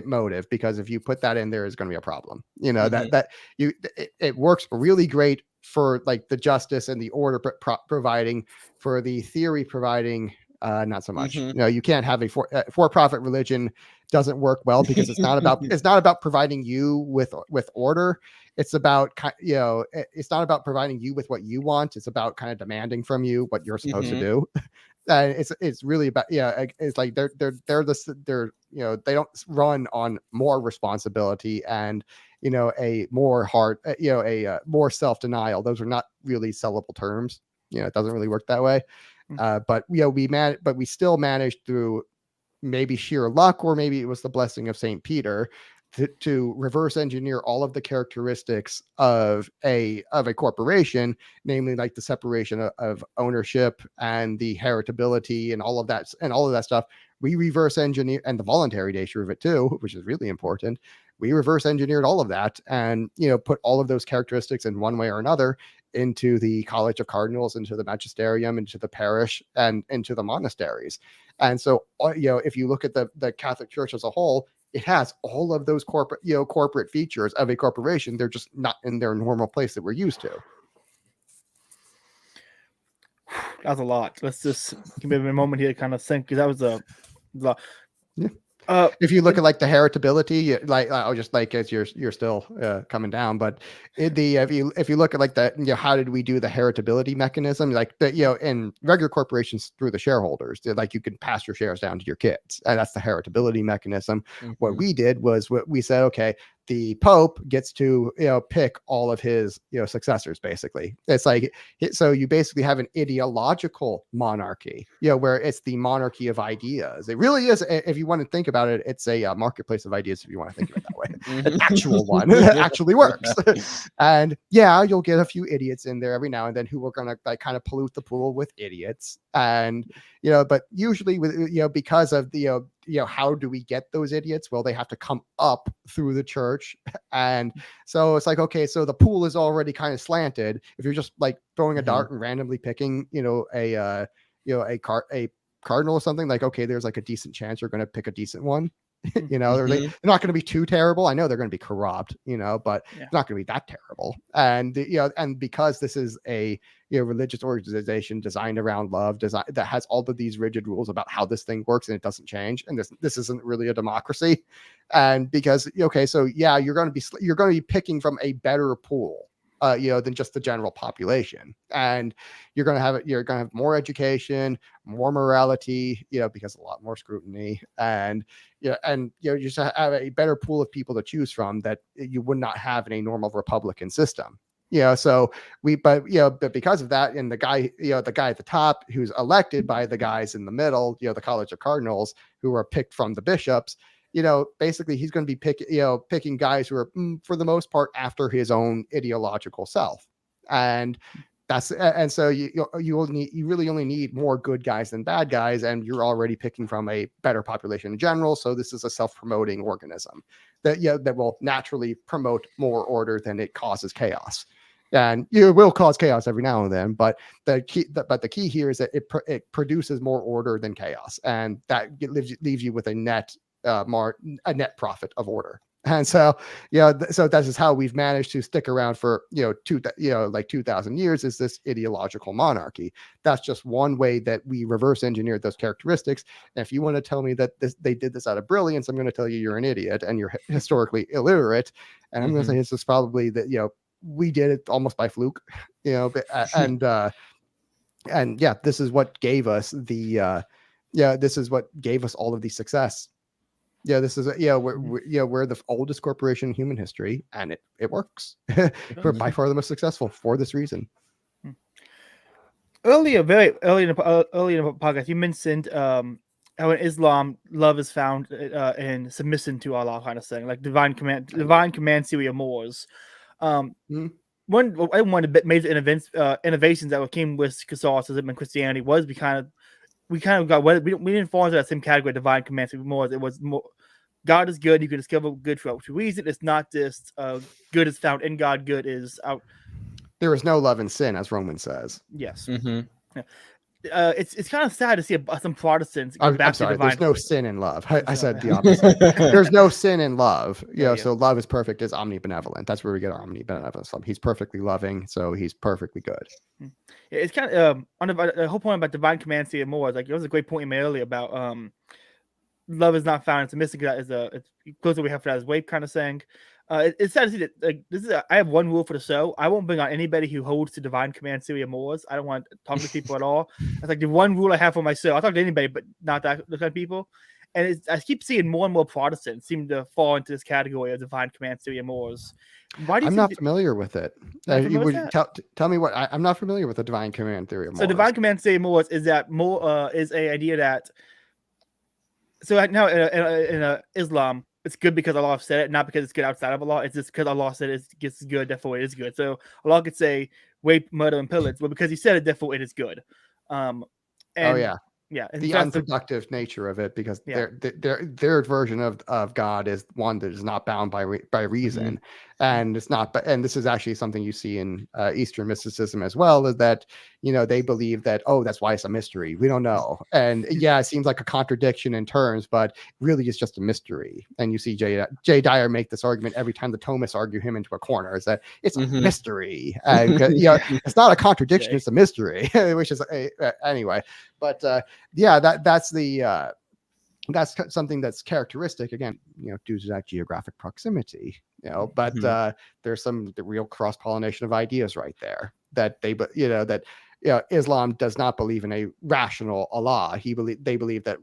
motive. Because if you put that in, there is going to be a problem. It works really great for like the justice and the order providing, for the theory providing. Not so much. You can't have a for-profit religion. Doesn't work well because it's not about providing you with order. It's about it's not about providing you with what you want. It's about kind of demanding from you what you're supposed to do. And it's really about it's like they don't run on more responsibility and a more hard more self-denial. Those are not really sellable terms. It doesn't really work that way. But we still managed through maybe sheer luck, or maybe it was the blessing of St. Peter, to reverse engineer all of the characteristics of a corporation, namely like the separation of ownership and the heritability and all of that stuff, we reverse engineer, and the voluntary nature of it too, which is really important. We reverse engineered all of that and, put all of those characteristics in one way or another into the College of Cardinals, into the magisterium, into the parish, and into the monasteries. And so, if you look at the Catholic Church as a whole, it has all of those corporate features of a corporation. They're just not in their normal place that we're used to. That was a lot. Let's just give me a moment here to kind of think, because that was a lot. Yeah. If you look at like the heritability, I'll just as you're still coming down, but if you look at like the how did we do the heritability mechanism, like in regular corporations through the shareholders, like you can pass your shares down to your kids, and that's the heritability mechanism. Mm-hmm. What we did was we said, okay, the Pope gets to pick all of his successors. Basically, it's like, so you basically have an ideological monarchy, where it's the monarchy of ideas. It really is. If you want to think about it, it's a marketplace of ideas. If you want to think of it that way, an actual one that actually works. And you'll get a few idiots in there every now and then who are going to kind of pollute the pool with idiots. And but usually with because of the how do we get those idiots? Well, they have to come up through the church. And so it's like, okay, so the pool is already kind of slanted. If you're just like throwing a dart and randomly picking, a cardinal or something, like, okay, there's like a decent chance you're going to pick a decent one. They're not going to be too terrible. I know they're going to be corrupt, but it's not going to be that terrible. And and because this is a religious organization designed around love, that has all of these rigid rules about how this thing works, and it doesn't change. And this isn't really a democracy. And because so you're going to be picking from a better pool, than just the general population. And you're going to have more education, more morality, because a lot more scrutiny, and you just have a better pool of people to choose from that you would not have in a normal Republican system. But because of that, and the guy at the top who's elected by the guys in the middle, the College of Cardinals, who are picked from the bishops, basically he's going to be picking guys who are, for the most part, after his own ideological self. And so you really only need more good guys than bad guys. And you're already picking from a better population in general. So this is a self-promoting organism that will naturally promote more order than it causes chaos. And it will cause chaos every now and then, but the key here is that it produces more order than chaos, and that leaves you with a net profit of order. And so so that is how we've managed to stick around for 2,000 years, is this ideological monarchy. That's just one way that we reverse engineered those characteristics. And if you want to tell me that they did this out of brilliance, I'm going to tell you you're an idiot and you're historically illiterate. And I'm going to say this is probably that we did it almost by fluke, and this is what gave us this is what gave us all of the success. This is we're the oldest corporation in human history, and it works. We're by far the most successful for this reason. Very early in the podcast, you mentioned how in Islam love is found in submission to Allah, kind of thing, like divine command theory of Moors. One of the major innovations that came with Catholicism and Christianity was we kind of got, we didn't fall into that same category of divine command theory more. It was more God is good. You can discover good for reason. It's not just good is found in God. Good is out. There is no love in sin, as Romans says. Yes. Yeah. It's kind of sad to see some Protestants go back to divine. There's no sin in love. I said the opposite. There's no sin in love. So love is perfect, is omnibenevolent. That's where we get our omnibenevolence. He's perfectly loving, so he's perfectly good. It's kind of on the whole point about divine command theory more. Like it was a great point you made earlier about love is not found. It's a mystic. It's closer we have for that as Wape kind of saying. It's sad to see that. Like, I have one rule for the show. I won't bring on anybody who holds to divine command theory of Moors. I don't want to talk to people at all. It's like the one rule I have for myself. I talk to anybody, but not those kind of people. And I keep seeing more and more Protestants seem to fall into this category of divine command theory of Moors. Why do you? I'm not familiar with it. You would tell me what? I'm not familiar with the divine command theory of Moors. So divine command theory of Moors is that is a idea that. So right now in Islam, it's good because Allah said it, not because it's good outside of Allah. It's just because Allah said it's good, therefore it is good. So Allah could say rape, murder, and pillage, but because He said it, therefore it is good. Yeah, the unproductive nature of it, because their version of God is one that is not bound by reason, and it's not. And this is actually something you see in Eastern mysticism as well, is that they believe that that's why it's a mystery. We don't know, and it seems like a contradiction in terms, but really it's just a mystery. And you see J. Dyer make this argument every time the Thomists argue him into a corner, is that it's a mystery, and it's not a contradiction, it's a mystery, which is anyway. But that's something that's characteristic, again, due to that geographic proximity, but there's the real cross-pollination of ideas right there, that Islam does not believe in a rational Allah. They believe that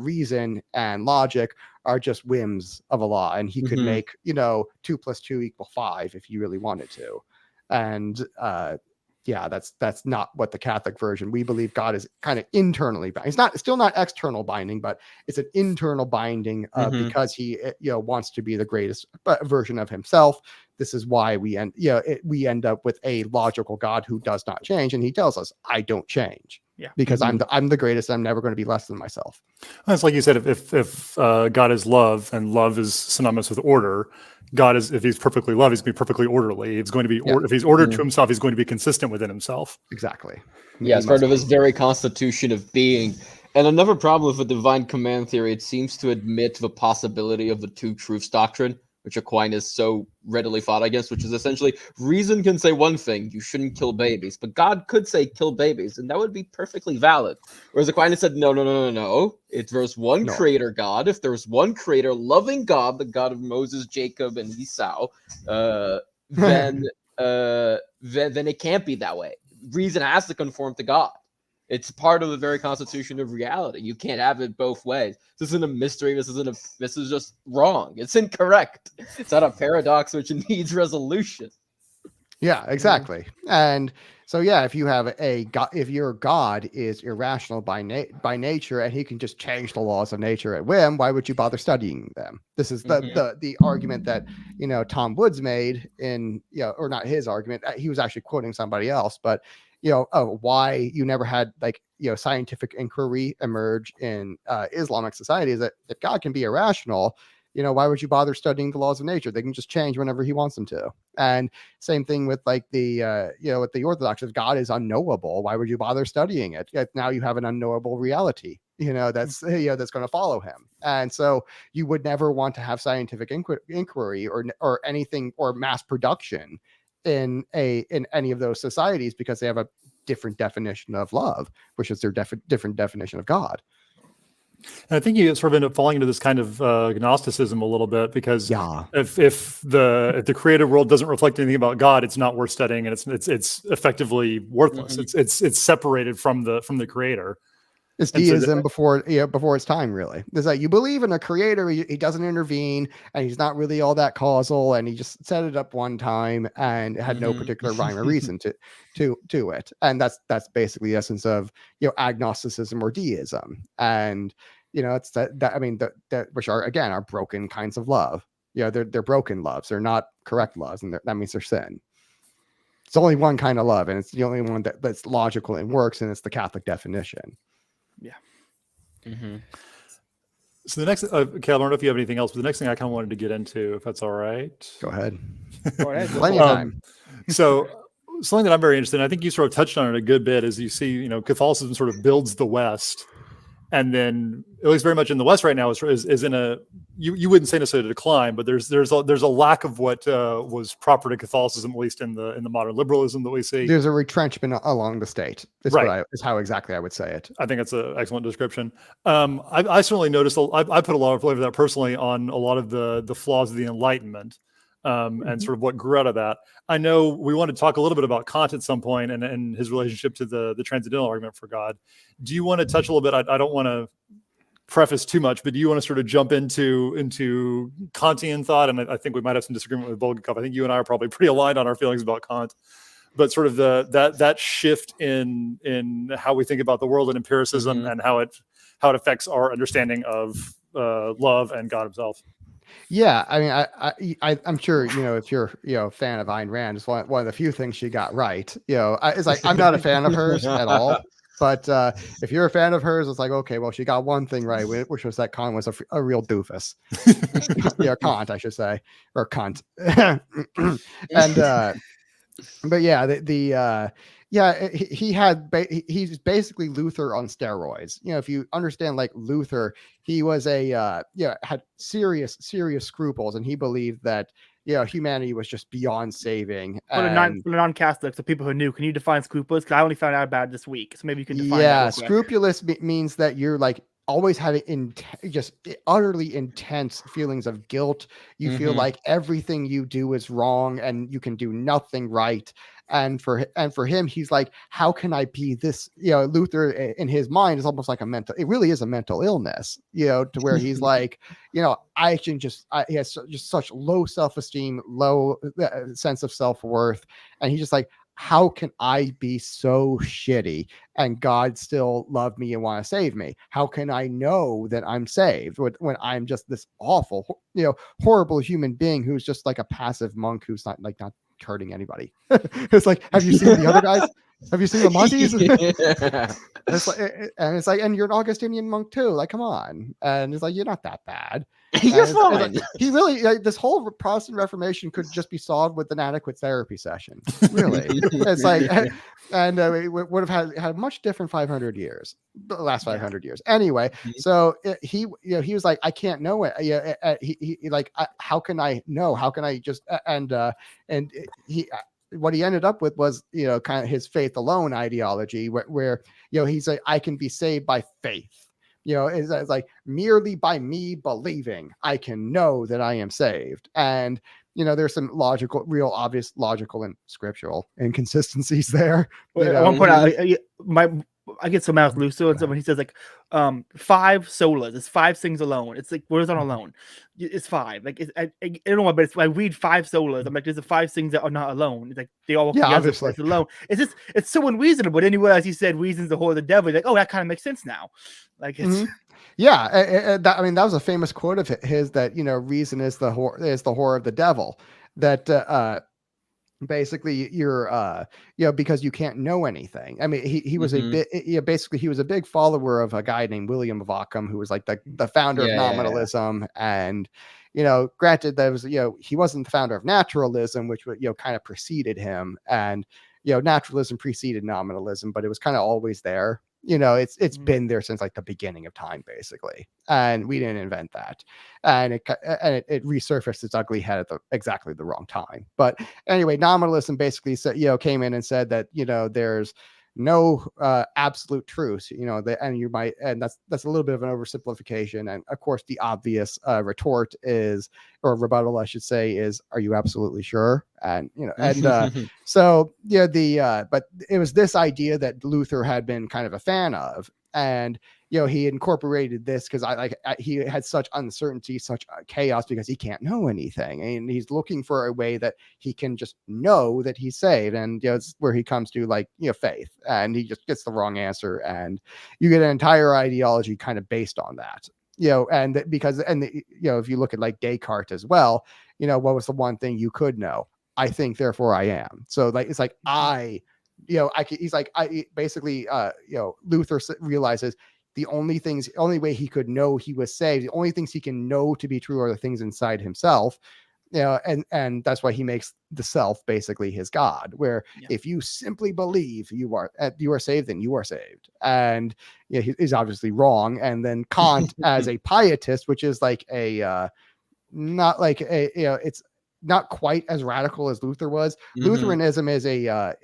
reason and logic are just whims of Allah, and he could make 2 + 2 = 5 if you really wanted to. And that's not what the Catholic version. We believe God is kind of internally bound. It's still not external binding, but it's an internal binding because he wants to be the greatest version of himself. This is why we end up with a logical God who does not change, and he tells us, "I don't change." Yeah, because I'm the greatest. I'm never going to be less than myself. It's like you said, if God is love, and love is synonymous with order, God is, if he's perfectly love, he's going to be perfectly orderly. It's going to be if he's ordered to himself, he's going to be consistent within himself. Exactly. Yeah, it's part of his very constitution of being. And another problem with the divine command theory, it seems to admit the possibility of the two truths doctrine, which Aquinas so readily fought against, which is essentially reason can say one thing, you shouldn't kill babies, but God could say kill babies, and that would be perfectly valid. Whereas Aquinas said, no. If there's one creator God, if there's one creator loving God, the God of Moses, Jacob, and Esau, then it can't be that way. Reason has to conform to God. It's part of the very constitution of reality. You can't have it both ways. This isn't a mystery. This is just wrong. It's incorrect. It's not a paradox which needs resolution. Yeah, exactly. And so, if you have if your God is irrational by nature, and he can just change the laws of nature at whim, why would you bother studying them? This is the argument that Tom Woods made in or not his argument. He was actually quoting somebody else, but why you never had scientific inquiry emerge in Islamic society is that if God can be irrational, why would you bother studying the laws of nature? They can just change whenever he wants them to. And same thing with with the Orthodox. If God is unknowable, why would you bother studying it? Now you have an unknowable reality, that's that's going to follow him. And so you would never want to have scientific inquiry or anything or mass production in any of those societies, because they have a different definition of love, which is their different definition of God. And I think you sort of end up falling into this kind of Gnosticism a little bit, because if the created world doesn't reflect anything about God, it's not worth studying, and it's effectively worthless. It's separated from the creator. It's deism before its time, really. It's like you believe in a creator, he doesn't intervene, and he's not really all that causal, and he just set it up one time and had no particular rhyme or reason to it. And that's basically the essence of agnosticism or deism. And it's that which are again are broken kinds of love. They're broken loves. They're not correct loves, and that means they're sin. It's only one kind of love, and it's the only one that's logical and works, and it's the Catholic definition. Yeah. So the next, okay, I don't know if you have anything else, but the next thing I kind of wanted to get into, if that's all right. Go ahead. Plenty of time. So something that I'm very interested in, I think you sort of touched on it a good bit, is you see, Catholicism sort of builds the West, and then at least very much in the West right now is in a, you wouldn't say necessarily a decline, but there's a lack of what was proper to Catholicism, at least in the modern liberalism that we see. There's a retrenchment along the state. Is how exactly I would say it. I think that's an excellent description. I certainly noticed. I put a lot of flavor of that personally on a lot of the flaws of the Enlightenment. And sort of what grew out of that. I know we want to talk a little bit about Kant at some point and his relationship to the transcendental argument for God. Do you want to touch a little bit? I don't want to preface too much, but do you want to sort of jump into Kantian thought? And I think we might have some disagreement with Bulgakov. I think you and I are probably pretty aligned on our feelings about Kant, but sort of that shift in how we think about the world and empiricism and how it affects our understanding of love and God himself. Yeah, I mean, I'm sure if you're a fan of Ayn Rand, it's one of the few things she got right. It's like I'm not a fan of hers at all. But if you're a fan of hers, it's like, okay, well, she got one thing right, which was that Kant was a real doofus. Yeah, Kant, I should say, or cunt. And but yeah, he's basically Luther on steroids. If you understand, like, Luther, he was had serious scruples, and he believed that humanity was just beyond saving. For the non-Catholics, the people who knew, can you define scrupulous? Because I only found out about it this week, so maybe you can define. Yeah, scrupulous means that you're like always having just utterly intense feelings of guilt. You feel like everything you do is wrong and you can do nothing right. And for him, he's like, how can I be this? Luther in his mind is almost like it really is a mental illness, to where he's like, I can he has just such low self-esteem, low sense of self-worth. And he's just like, how can I be so shitty and God still love me and want to save me? How can I know that I'm saved when I'm just this awful, horrible human being who's just like a passive monk who's not hurting anybody? It's like, have you seen the other guys? Have you seen the Monties? It's like, and you're an Augustinian monk too. Like, come on. And it's like, you're not that bad. You're fine. Like, he really, this whole Protestant Reformation could just be solved with an adequate therapy session. Really, it's like, and we would have had much different 500 years, the last 500 years. Anyway, so he was like, I can't know it. He like, how can I know? How can I just what he ended up with was, kind of his faith alone ideology, where he's like, I can be saved by faith. It's like, merely by me believing, I can know that I am saved. And, there's some real obvious logical and scriptural inconsistencies there. At one point, I get so mad with Lucio and stuff when he says like 5 solas, it's 5 things alone. It's like, what is on alone? It's 5. Like, I don't know what, but I read 5 solas. I'm like, there's the 5 things that are not alone. It's like they all work together. Obviously. It's alone. It's so unreasonable. Then you realize he said reason's the whore of the devil. You're like, oh, that kind of makes sense now. Like, it's that was a famous quote of his, that reason is the whore of the devil. That basically you're because you can't know anything. I mean, he was basically he was a big follower of a guy named William of Ockham, who was like the founder of nominalism. And granted, that was he wasn't the founder of naturalism, which kind of preceded him. And naturalism preceded nominalism, but it was kind of always there. It's been there since like the beginning of time, basically, and we didn't invent that. And it resurfaced its ugly head at exactly the wrong time. But anyway, nominalism basically said, came in and said that there's no absolute truth, and that's a little bit of an oversimplification. And of course, the obvious retort is, or rebuttal, I should say, is, are you absolutely sure? And so but it was this idea that Luther had been kind of a fan of, and he incorporated this because he had such uncertainty, such chaos, because he can't know anything, and he's looking for a way that he can just know that he's saved. And it's where he comes to faith, and he just gets the wrong answer, and you get an entire ideology kind of based on that. If you look at like Descartes as well, what was the one thing you could know? I think, therefore I am. So like, it's like, Luther realizes the only way he could know he was saved, the only things he can know to be true are the things inside himself. And that's why he makes the self basically his God, where if you simply believe you are saved, then you are saved. And he's obviously wrong. And then Kant as a pietist, which is like not like it's not quite as radical as Luther was. Lutheranism is a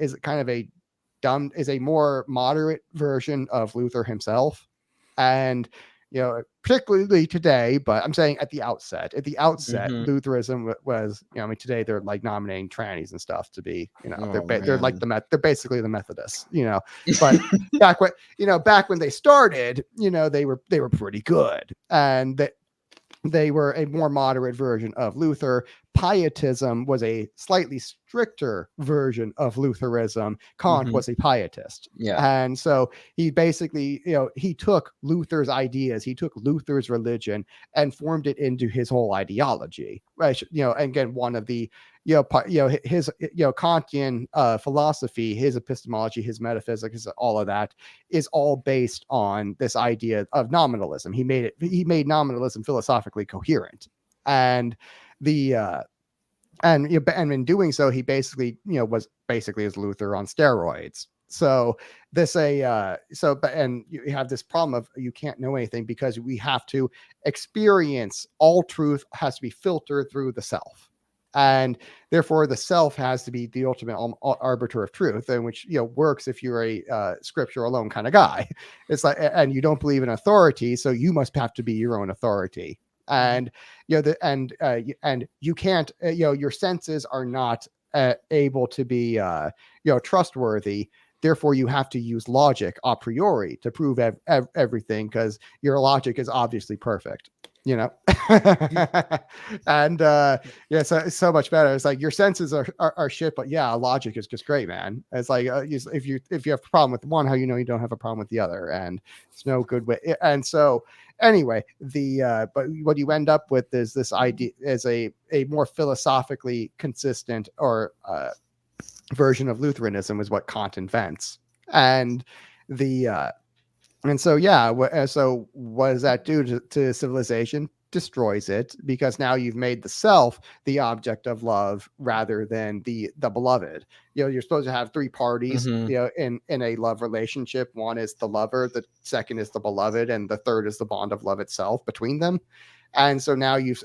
more moderate version of Luther himself. And particularly today, but I'm saying at the outset, Lutheranism was, today they're like nominating trannies and stuff to be, they're like they're basically the Methodists, but back when they started, they were pretty good, and they were a more moderate version of Luther. Pietism was a slightly stricter version of Lutheranism. Kant was a pietist. And so he basically, he took Luther's ideas, he took Luther's religion and formed it into his whole ideology. Right. And again, one of the, his Kantian philosophy, his epistemology, his metaphysics, all of that is all based on this idea of nominalism. He made nominalism philosophically coherent, and and in doing so, he basically was basically as Luther on steroids. So and you have this problem of you can't know anything because we have to experience. All truth has to be filtered through the self, and therefore the self has to be the ultimate arbiter of truth, and which works if you're a scripture alone kind of guy. It's like, and you don't believe in authority, so you must have to be your own authority. And and you can't, your senses are not able to be trustworthy. Therefore, you have to use logic a priori to prove everything, because your logic is obviously perfect, and so much better. It's like your senses are shit, but logic is just great, man. It's like if you have a problem with one, how you don't have a problem with the other, and it's no good way. And so anyway, but what you end up with is this idea is a more philosophically consistent or version of Lutheranism is what Kant invents. And so what does that do to civilization? Destroys it, because now you've made the self the object of love rather than the beloved. You're supposed to have three parties in a love relationship. One is the lover, the second is the beloved, and the third is the bond of love itself between them. And so now you've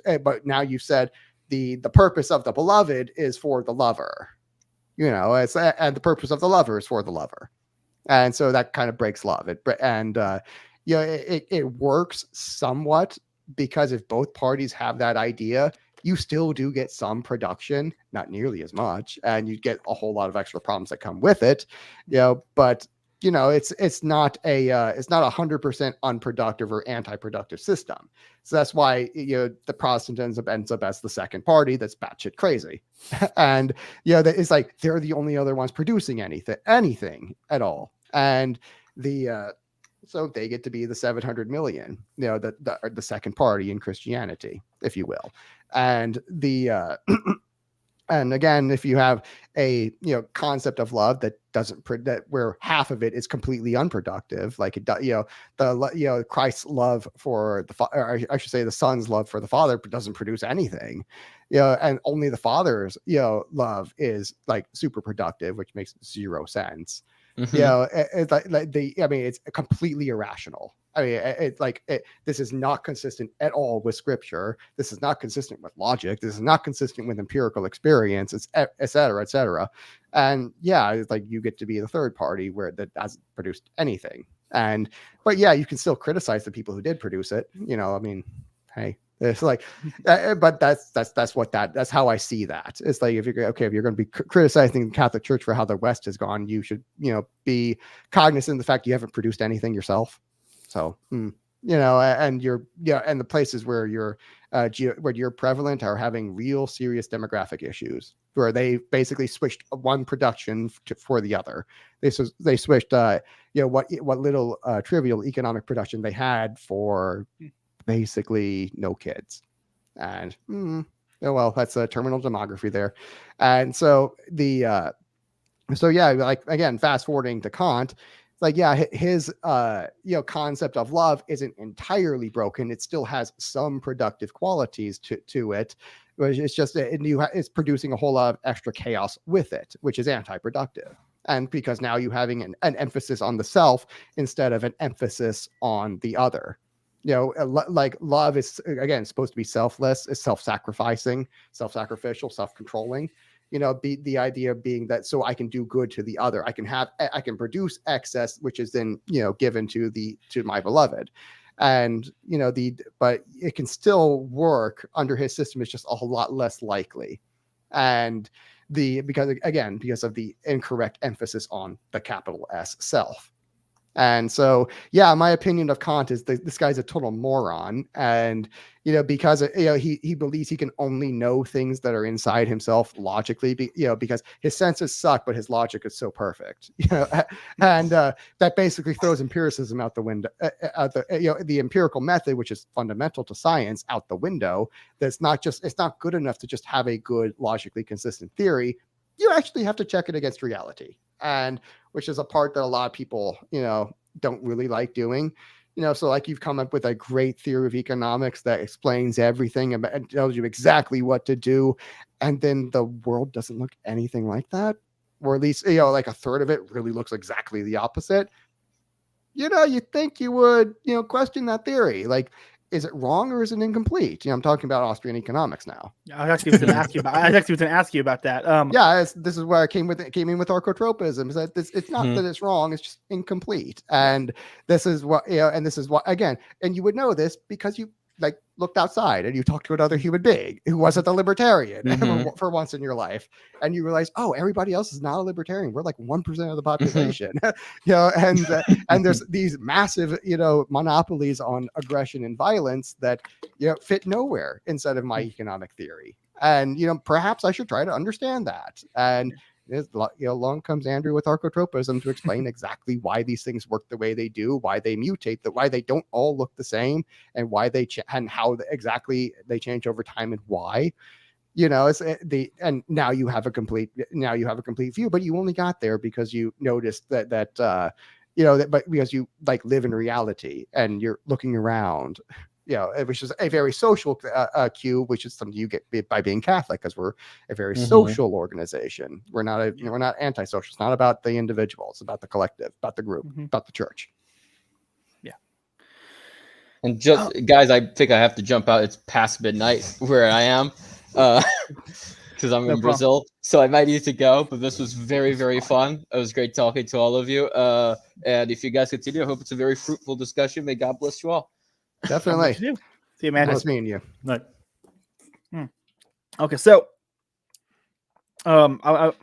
said the purpose of the beloved is for the lover, and the purpose of the lover is for the lover. And so that kind of breaks love. It works somewhat, because if both parties have that idea, you still do get some production, not nearly as much, and you get a whole lot of extra problems that come with it. But it's not a 100% unproductive or anti-productive system. So that's why the Protestantism ends up as the second party that's batshit crazy, and it's like they're the only other ones producing anything at all, and so they get to be the 700 million, the second party in Christianity, if you will. And and again, if you have a concept of love that where half of it is completely unproductive, like Christ's love for or I should say the Son's love for the Father doesn't produce anything, and only the Father's love is like super productive, which makes zero sense. It's completely irrational. This is not consistent at all with scripture. This is not consistent with logic. This is not consistent with empirical experience, et cetera. And it's like you get to be the third party where that hasn't produced anything. But you can still criticize the people who did produce it. Hey. It's like, but that's how I see that. It's like, if you're going to be criticizing the Catholic Church for how the West has gone, you should, be cognizant of the fact you haven't produced anything yourself. So, and the places where you're prevalent are having real serious demographic issues, where they basically switched one production for the other. They switched, what little trivial economic production they had for basically no kids. And that's a terminal demography there. And so again, fast forwarding to Kant, his concept of love isn't entirely broken. It still has some productive qualities to it. It's just it's producing a whole lot of extra chaos with it, which is anti-productive. And because now you're having an emphasis on the self instead of an emphasis on the other. Like love is, again, supposed to be selfless, is self-sacrificing, self-sacrificial, self-controlling. The idea being that so I can do good to the other, I can produce excess, which is then given to my beloved, and but it can still work under his system. It's just a whole lot less likely, and because of the incorrect emphasis on the capital S self. And so, yeah, my opinion of Kant is that this guy's a total moron. And, because, he believes he can only know things that are inside himself logically, because his senses suck, but his logic is so perfect, and that basically throws empiricism out the window, the empirical method, which is fundamental to science, out the window. It's not good enough to just have a good, logically consistent theory. You actually have to check it against reality, and which is a part that a lot of people, don't really like doing. So like you've come up with a great theory of economics that explains everything and tells you exactly what to do, and then the world doesn't look anything like that, or at least like a third of it really looks exactly the opposite. You think you would question that theory, like, is it wrong or is it incomplete? I'm talking about Austrian economics now. I actually was going to ask you about that. This is where I came in with Anarchotropism. Is that it's not that it's wrong, it's just incomplete. And this is what and this is what, again, and you would know this because you looked outside and you talked to another human being who wasn't a libertarian for once in your life, and you realize, oh, everybody else is not a libertarian. We're like 1% of the population. And there's these massive monopolies on aggression and violence that fit nowhere inside of my economic theory. And perhaps I should try to understand that. And along comes Andrew with Anarchotropism to explain exactly why these things work the way they do, why they mutate, why they don't all look the same, and why they and how exactly they change over time, and why. And now you have a complete view, but you only got there because you noticed that but because you live in reality and you're looking around. Which is a very social cue, which is something you get by being Catholic, because we're a very social organization. We're not antisocial. It's not about the individual. It's about the collective, about the group, about the church. Yeah. And just guys, I think I have to jump out. It's past midnight where I am, because I'm in Brazil, so I might need to go. But this was very, very fun. It was great talking to all of you. And if you guys continue, I hope it's a very fruitful discussion. May God bless you all. Definitely. See you, man. Nice meeting you. Night. Okay, so I'm gonna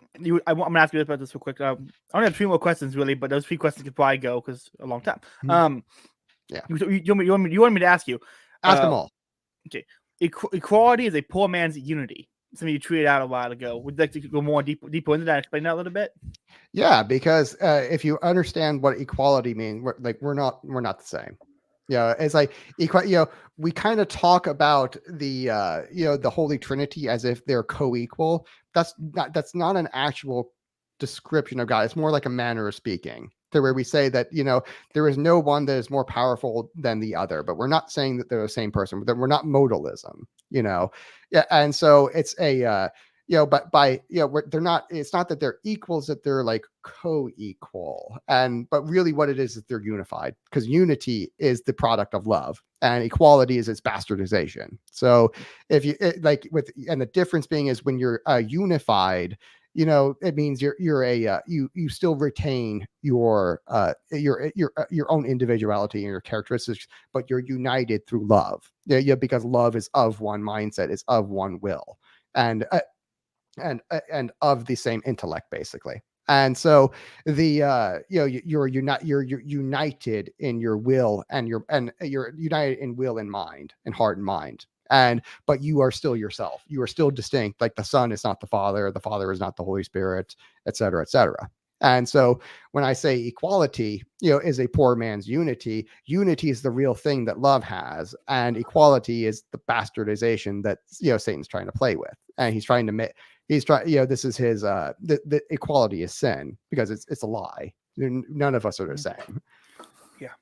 ask you about this real quick. I only have 3 more questions really, but those 3 questions could probably go because a long time. Yeah. You want me to ask you? Ask them all. Okay. Equality is a poor man's unity. Something you tweeted out a while ago. Would you like to go more deeper into that? Explain that a little bit. Yeah, because if you understand what equality means, we're not the same. It's like we kind of talk about the the Holy Trinity as if they're co-equal. That's not an actual description of God. It's more like a manner of speaking, to where we say that there is no one that is more powerful than the other, but we're not saying that they're the same person. That we're not modalism, and so it's a but by they're not. It's not that they're equals, that they're like co-equal, but really what it is they're unified, because unity is the product of love and equality is its bastardization. So if you and the difference being is when you're unified, it means you still retain your own individuality and your characteristics, but you're united through love. Because love is of one mindset, is of one will, and of the same intellect, basically. And so you're united in your will, and you're united in will and mind and heart and mind. But you are still yourself. You are still distinct. Like the Son is not the Father is not the Holy Spirit, etc., etc. And so when I say equality, is a poor man's unity, unity is the real thing that love has, and equality is the bastardization that Satan's trying to play with, and he's trying to this is his the equality is sin, because it's a lie. None of us are the same. Yeah.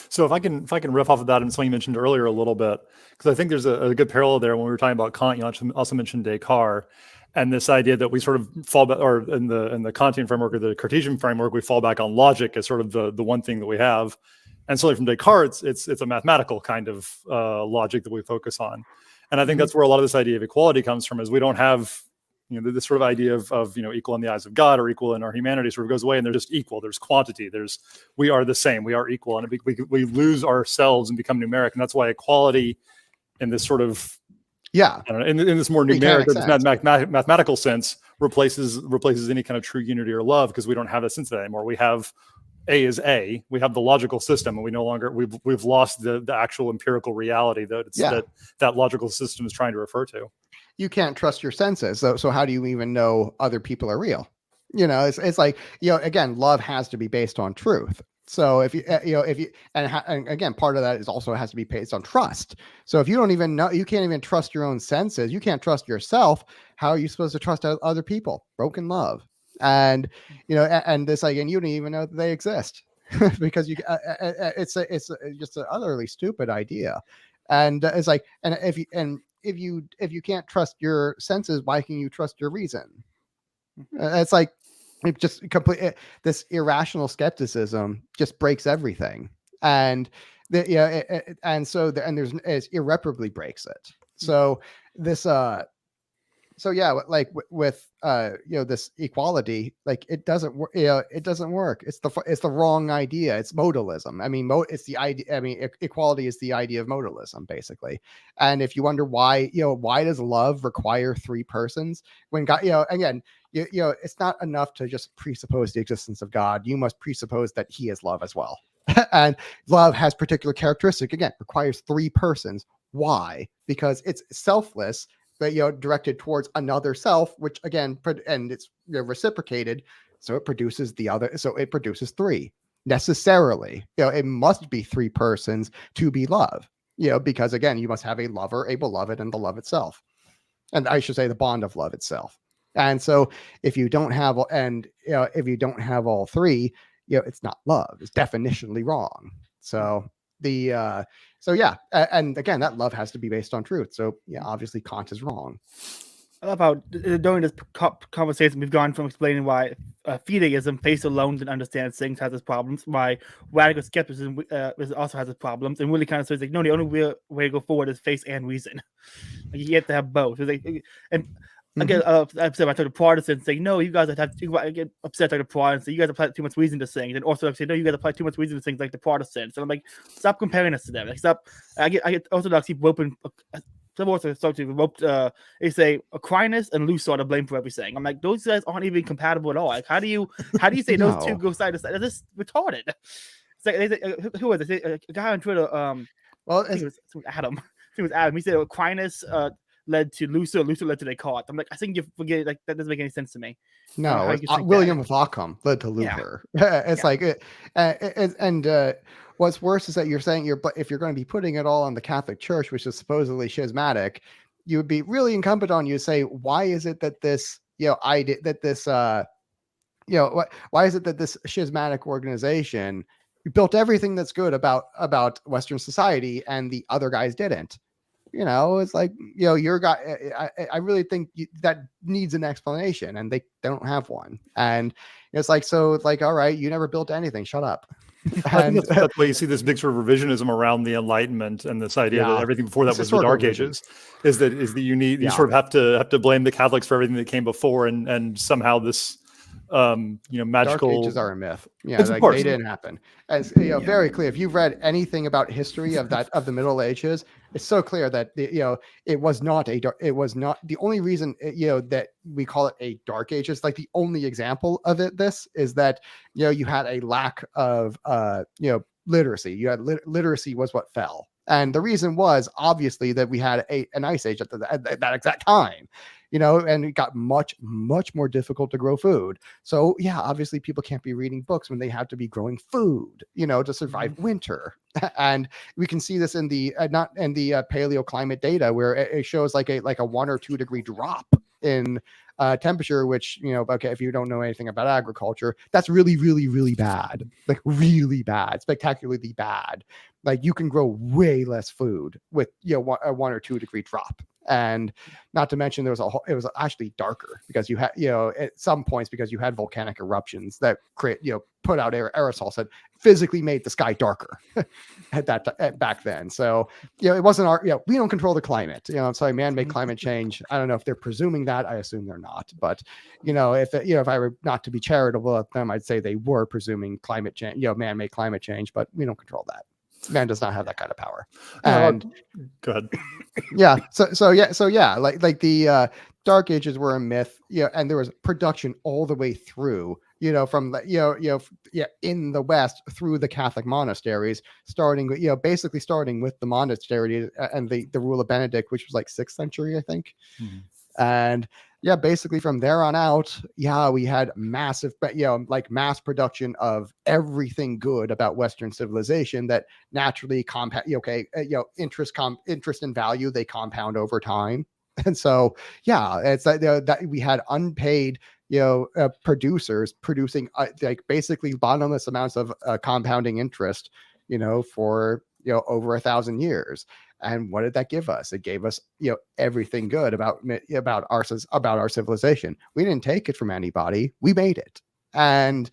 So if I can riff off of that and something you mentioned earlier a little bit, because I think there's a good parallel there when we were talking about Kant. You also mentioned Descartes, and this idea that we sort of fall back, or in the Kantian framework or the Cartesian framework, we fall back on logic as sort of the one thing that we have. And so from Descartes, it's a mathematical kind of logic that we focus on. And I think that's where a lot of this idea of equality comes from, is we don't have this sort of idea of equal in the eyes of God or equal in our humanity sort of goes away, and they're just equal. There's quantity. We are the same. We are equal, and we lose ourselves and become numeric. And that's why equality in this sort of I don't know, in this more numeric, this mathematical sense replaces any kind of true unity or love, because we don't have that sense of that anymore. We have A is A. We have the logical system, and we no longer we've lost the actual empirical reality that that logical system is trying to refer to. You can't trust your senses, so how do you even know other people are real? It's like, again, love has to be based on truth. So if you and again, part of that is also has to be based on trust. So if you don't even know, you can't even trust your own senses, you can't trust yourself, how are you supposed to trust other people? Broken love. And and this, again, you don't even know that they exist because it's just an utterly stupid idea. And it's like, and if you can't trust your senses, why can you trust your reason? It's like, it just this irrational skepticism just breaks everything, and it irreparably breaks it. So this like with this equality, like it doesn't work. It doesn't work. It's the wrong idea. It's modalism. I mean, it's the idea. I mean, equality is the idea of modalism, basically. And if you wonder why does love require three persons when God, again, it's not enough to just presuppose the existence of God. You must presuppose that He is love as well. And love has particular characteristic. Again, requires three persons. Why? Because it's selfless, but directed towards another self, which again, and it's reciprocated, so it produces the other. So it produces three necessarily. It must be three persons to be love. Because again, you must have a lover, a beloved, and the love itself, and I should say the bond of love itself. And so if you don't have all three, it's not love. It's definitionally wrong. So and again, that love has to be based on truth. So obviously Kant is wrong. I love how during this conversation we've gone from explaining why fideism, faith alone, and understand things, has its problems, why radical skepticism also has its problems, and really kind of says like, no, the only real way to go forward is faith and reason. Like, you have to have both. I get upset. I talk to Protestants say, no, you guys I get upset like the Protestants. You guys apply too much reason to things. And Orthodox say, no, you guys apply too much reason to things like the Protestants. And I'm like, stop comparing us to them. Like, stop. I get Orthodox people open. Some Orthodox start to rope. They say Aquinas and Lucifer to blame for everything. I'm like, those guys aren't even compatible at all. Like, how do you say those two go side to side? That's just retarded. It's like, they say, who was it? A guy on Twitter. It was Adam. It was Adam. He said Aquinas led to Lucifer led to Descartes. I'm like, I think you forget, like, that doesn't make any sense to me. No, William of Ockham led to Luther. It's like what's worse is that you're saying if you're going to be putting it all on the Catholic Church, which is supposedly schismatic, you would be really incumbent on you to say, why is it that this why is it that this schismatic organization built everything that's good about Western society and the other guys didn't? It's like, your guy, I really think that needs an explanation, and they don't have one. And it's like, all right, you never built anything. Shut up. I think that's why you see this big sort of revisionism around the Enlightenment and this idea that everything before that was the Dark Ages. Is that you sort of have to blame the Catholics for everything that came before, and somehow this magical Dark Ages are a myth. They didn't happen. As very clear. If you've read anything about history of the Middle Ages, it's so clear that it was not the only reason that we call it a Dark Ages. Like, the only example of this is that you had a lack of literacy. You had literacy was what fell, and the reason was obviously that we had an ice age at that exact time. And it got much, much more difficult to grow food. So obviously people can't be reading books when they have to be growing food, to survive winter. And we can see this in the paleo climate data, where it shows like a 1 or 2 degree drop in temperature, which, if you don't know anything about agriculture, that's really, really, really bad, like really bad, spectacularly bad. Like, you can grow way less food with, a 1 or 2 degree drop. And not to mention it was actually darker because you had, at some points, because you had volcanic eruptions that put out aerosols that physically made the sky darker back then. So, it wasn't we don't control the climate. So man-made climate change. I don't know if they're presuming that. I assume they're not. But, if I were not to be charitable at them, I'd say they were presuming climate change, man-made climate change, but we don't control that. Man does not have that kind of power. And go ahead. Like the Dark Ages were a myth, and there was production all the way through, from the, in the West through the Catholic monasteries, starting with the monastery and the rule of Benedict, which was like 6th century, I think. Mhm. And basically from there on out, we had massive, like mass production of everything good about Western civilization that naturally interest and value, they compound over time. And so, it's that we had unpaid, producers producing like basically bottomless amounts of compounding interest, for over 1,000 years. And what did that give us? It gave us, everything good about our civilization. We didn't take it from anybody; we made it. And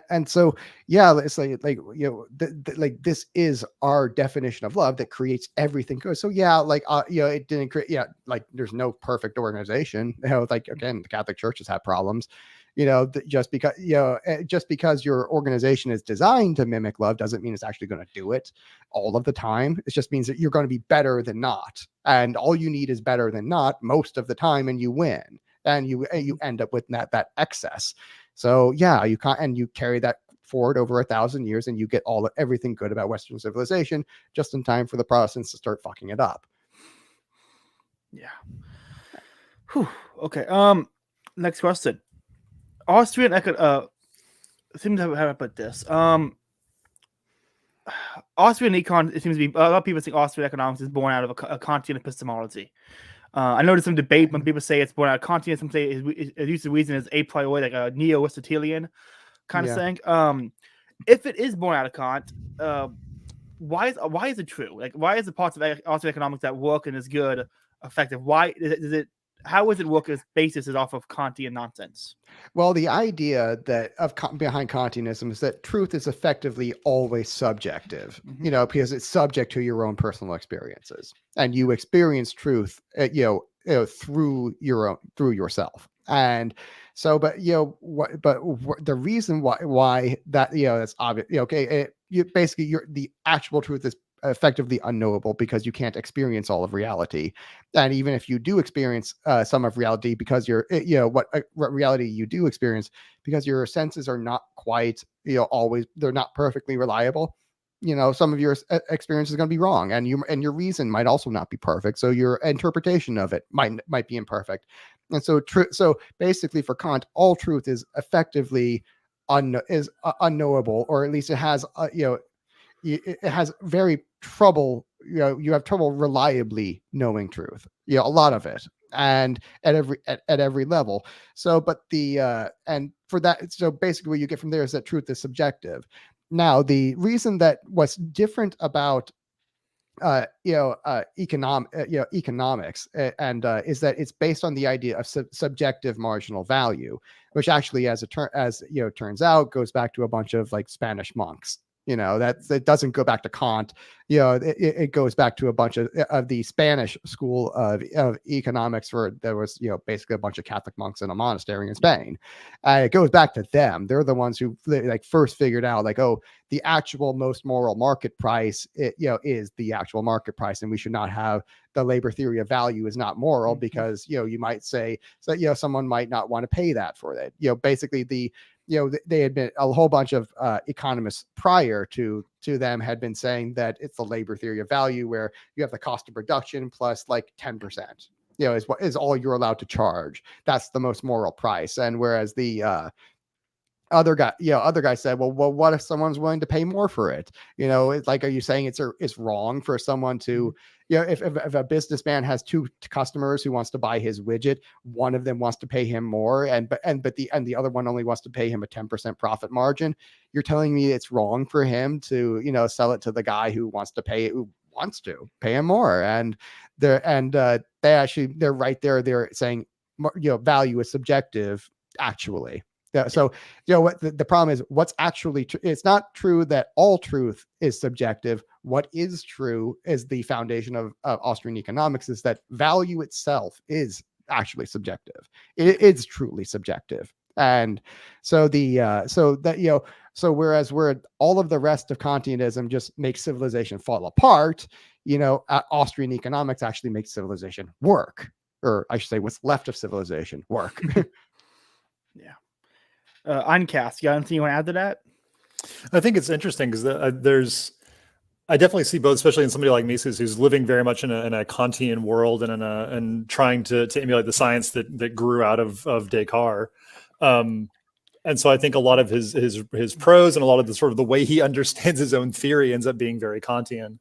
and so it's like this is our definition of love that creates everything good. So it didn't create like there's no perfect organization. Like again, the Catholic Church has had problems. Just because your organization is designed to mimic love doesn't mean it's actually going to do it all of the time. It just means that you're going to be better than not, and all you need is better than not most of the time, and you win, and you end up with that excess. So you can't, and you carry that forward over 1,000 years, and you get everything good about Western civilization just in time for the Protestants to start fucking it up. Yeah. Whew. Okay. Next question. Austrian seems to have put this. Austrian econ, it seems to be a lot of people think Austrian economics is born out of a Kantian epistemology. I noticed some debate when people say it's born out of Kantian. Some say it used to reason as a priori, like a neo-Aristotelian kind of thing. If it is born out of Kant, why is it true? Like, why is the parts of Austrian economics that work and is good effective? Why is it? How is it work as basis is off of Kantian nonsense? Well, the idea behind Kantianism is that truth is effectively always subjective, because it's subject to your own personal experiences, and you experience truth, through yourself. And so, but the reason why that, that's obvious. The actual truth is effectively unknowable because you can't experience all of reality. And even if you do experience some of reality, because what reality you do experience, because your senses are not quite, always, they're not perfectly reliable. Some of your experience is going to be wrong, and your reason might also not be perfect. So your interpretation of it might be imperfect. And so so basically for Kant, all truth is effectively unknowable, or at least it has, it has very trouble, you have trouble reliably knowing truth, a lot of it, and at every level. So, but and for that, so basically what you get from there is that truth is subjective. Now, the reason that what's different about economics and is that it's based on the idea of subjective marginal value, which actually, as turns out, goes back to a bunch of like Spanish monks. That doesn't go back to Kant. It goes back to a bunch of the Spanish school of economics, where there was, basically a bunch of Catholic monks in a monastery in Spain. It goes back to them. They're the ones who like first figured out, like, oh, the actual most moral market price, is the actual market price, and we should not have the labor theory of value is not moral, because you might say that someone might not want to pay that for that. Basically they had been, a whole bunch of economists prior to them had been saying that it's the labor theory of value, where you have the cost of production plus like 10%, is what is all you're allowed to charge. That's the most moral price. And whereas the other guy said, well, what if someone's willing to pay more for it? It's like, are you saying it's wrong for someone to, if a businessman has two customers who wants to buy his widget, one of them wants to pay him more, and the other one only wants to pay him a 10% profit margin, you're telling me it's wrong for him to, sell it to the guy who wants to pay him more? And they're right there. They're saying, value is subjective, actually. Yeah. So, what the problem is, what's actually true? It's not true that all truth is subjective. What is true is the foundation of Austrian economics is that value itself is actually subjective. It's truly subjective. And so so whereas all of the rest of Kantianism just makes civilization fall apart, Austrian economics actually makes civilization work, or I should say what's left of civilization work. Yeah. Uncast, you got anything you want to add to that? I think it's interesting because I definitely see both, especially in somebody like Mises, who's living very much in a Kantian world and trying to emulate the science that grew out of Descartes. And so I think a lot of his prose and a lot of the sort of the way he understands his own theory ends up being very Kantian.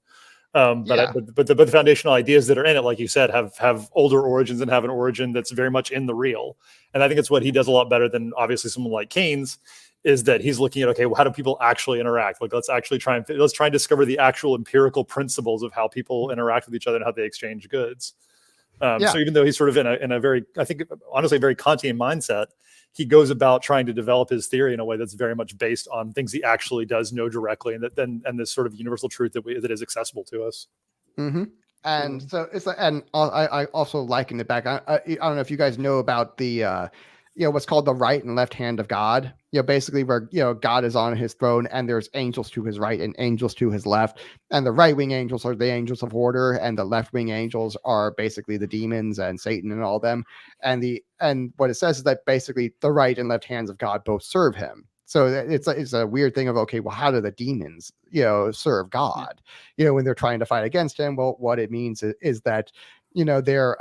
But the foundational ideas that are in it, like you said, have older origins and have an origin that's very much in the real. And I think it's what he does a lot better than obviously someone like Keynes, is that he's looking at, okay, well, how do people actually interact? Like, let's try and discover the actual empirical principles of how people interact with each other and how they exchange goods. So even though he's sort of in a very, I think, honestly, a very Kantian mindset, he goes about trying to develop his theory in a way that's very much based on things he actually does know directly, and this sort of universal truth that is accessible to us. Mm-hmm. And so it's like, and I also liken it back. I don't know if you guys know about the what's called the right and left hand of God. Basically where God is on his throne and there's angels to his right and angels to his left, and the right wing angels are the angels of order, and the left wing angels are basically the demons and Satan and all them. And what it says is that basically the right and left hands of God both serve him. So it's a weird thing of, okay, well, how do the demons serve God when they're trying to fight against him? Well, what it means is that they're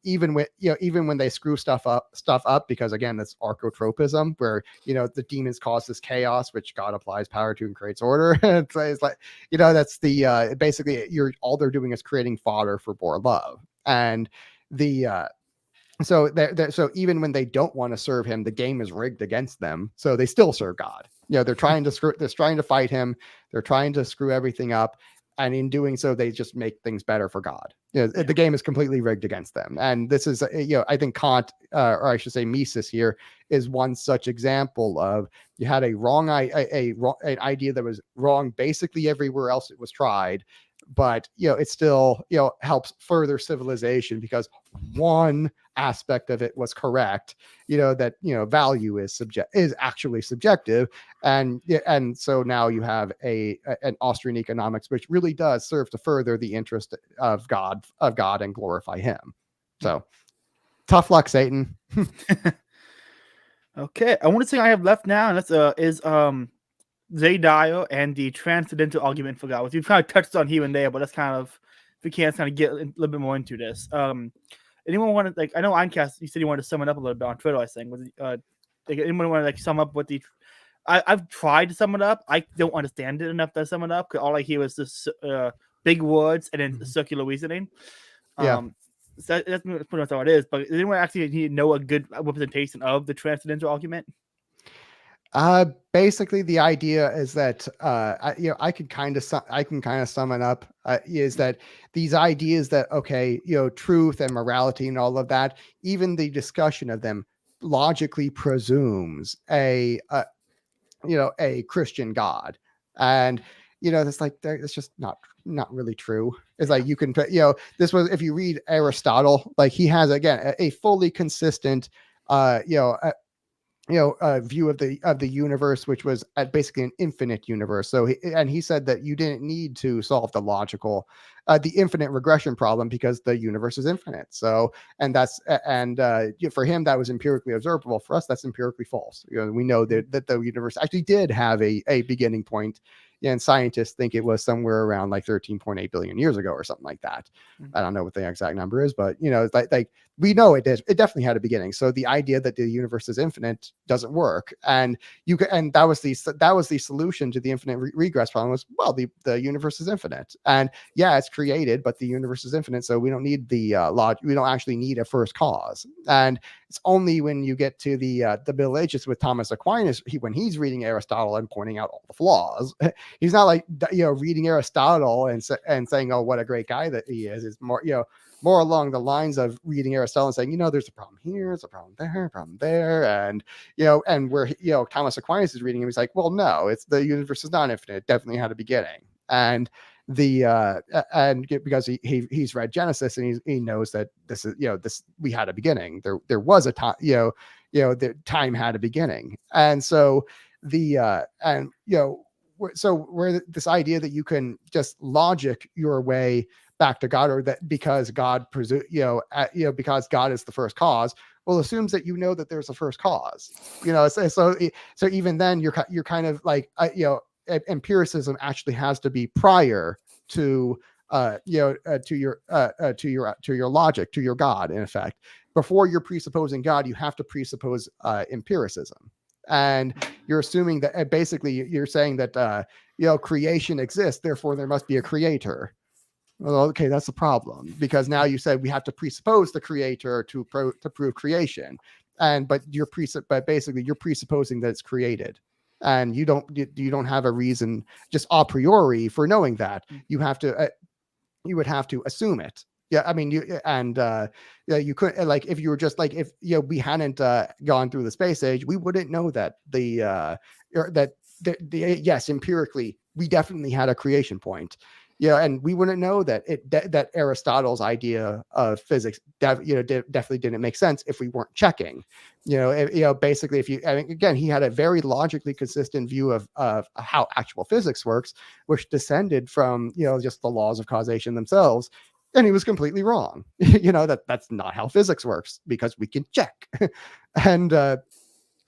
even when they screw stuff up, because again, that's archotropism, where the demons cause this chaos which God applies power to and creates order. It's like that's the basically all they're doing is creating fodder for more love. And so even when they don't want to serve him, the game is rigged against them, so they still serve God. They're trying to fight him, they're trying to screw everything up, and in doing so, they just make things better for God. The game is completely rigged against them. And this is, I think Kant, or I should say Mises here, is one such example of, you had a wrong, an idea that was wrong basically everywhere else it was tried, but it still helps further civilization because one aspect of it was correct, that value is actually subjective, and so now you have an Austrian economics which really does serve to further the interest of God and glorify him. So tough luck, Satan. Okay, I want to say I have left now, and that's Zadire and the transcendental argument for God, which we've kind of touched on here and there, but that's kind of, if we can kind of get a little bit more into this. Anyone want to, I know Eincast, you said you wanted to sum it up a little bit on Twitter, I think. Anyone want to sum up what I've tried to sum it up. I don't understand it enough to sum it up, because all I hear is this big words and then circular reasoning. So that's pretty much all it is. But does anyone actually know a good representation of the transcendental argument? Basically the idea is that I can kind of sum it up, is that these ideas that, okay, truth and morality and all of that, even the discussion of them logically presumes a Christian God, and it's like it's just not really true. It's like you can this was, if you read Aristotle, like he has again a fully consistent view of the universe, which was basically an infinite universe. So he said that you didn't need to solve the infinite regression problem because the universe is infinite. So, for him, that was empirically observable. For us, that's empirically false. We know that the universe actually did have a beginning point, and scientists think it was somewhere around like 13.8 billion years ago or something like that. I don't know what the exact number is, but it's like we know it definitely had a beginning. So the idea that the universe is infinite doesn't work, and that was the solution to the infinite regress problem was, well, the universe is infinite, and yeah, it's created, but the universe is infinite, so we don't need we don't actually need a first cause. And it's only when you get to the Middle Ages with Thomas Aquinas, when he's reading Aristotle and pointing out all the flaws. He's not like reading Aristotle and saying, oh, what a great guy that he is. It's more along the lines of reading Aristotle and saying, there's a problem here, there's a problem there, and and where Thomas Aquinas is reading him, he's like, well, no, it's the universe is not infinite, it definitely had a beginning. And because he's read Genesis, and he knows that this is we had a beginning. There was a time, the time had a beginning. And so where this idea that you can just logic your way back to God, or that because God because God is the first cause, well, assumes that that there's a first cause. So even then you're kind of like empiricism actually has to be prior to your logic, to your God. In effect, before you're presupposing God, you have to presuppose empiricism. And you're assuming that basically you're saying that creation exists, therefore there must be a creator. Well, okay, that's the problem, because now you said we have to presuppose the creator to prove creation, but basically you're presupposing that it's created, and you don't have a reason just a priori for knowing that. You would have to assume it. Yeah, I mean, you could, like, if you were just like, if we hadn't gone through the space age, we wouldn't know that yes, empirically we definitely had a creation point. And we wouldn't know that that Aristotle's idea of physics definitely didn't make sense if we weren't checking. Basically, again, he had a very logically consistent view of how actual physics works, which descended from just the laws of causation themselves. And he was completely wrong. That's not how physics works, because we can check. And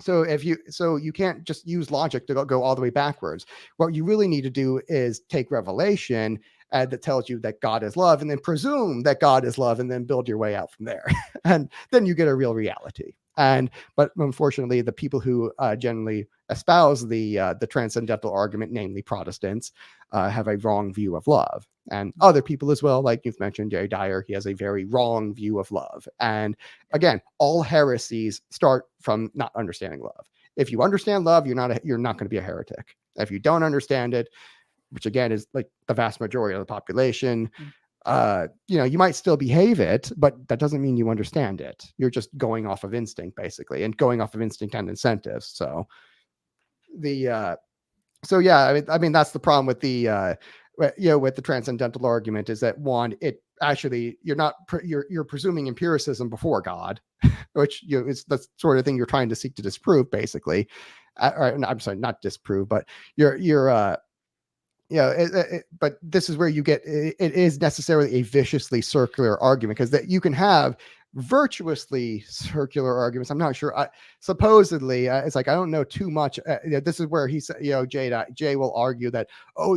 so you can't just use logic to go all the way backwards. What you really need to do is take revelation that tells you that God is love, and then presume that God is love, and then build your way out from there. And then you get a real reality. But unfortunately, the people who generally espouse the transcendental argument, namely Protestants, have a wrong view of love. And other people as well, like you've mentioned, Jerry Dyer, he has a very wrong view of love. And again, all heresies start from not understanding love. If you understand love, you're not going to be a heretic. If you don't understand it, which again is like the vast majority of the population, you might still behave it, but that doesn't mean you understand it. You're just going off of instinct, basically, and going off of instinct and incentives. So I mean that's the problem with the with the transcendental argument, is that one, it actually you're presuming empiricism before God, which it's the sort of thing you're trying to seek to disprove, basically. I'm sorry, not disprove, but but this is where you get it is necessarily a viciously circular argument, because that you can have virtuously circular arguments. I'm not sure. Supposedly, it's like I don't know too much. This is where he said, Jay will argue that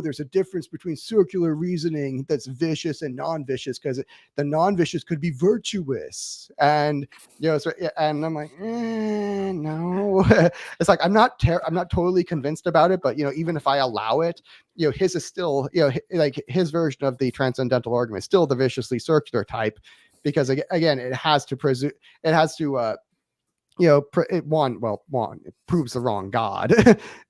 there's a difference between circular reasoning that's vicious and non-vicious, because the non-vicious could be virtuous, and and I'm like, no. It's like I'm not totally convinced about it, but even if I allow it, his is still like his version of the transcendental argument is still the viciously circular type. Because again, it has to it proves the wrong God,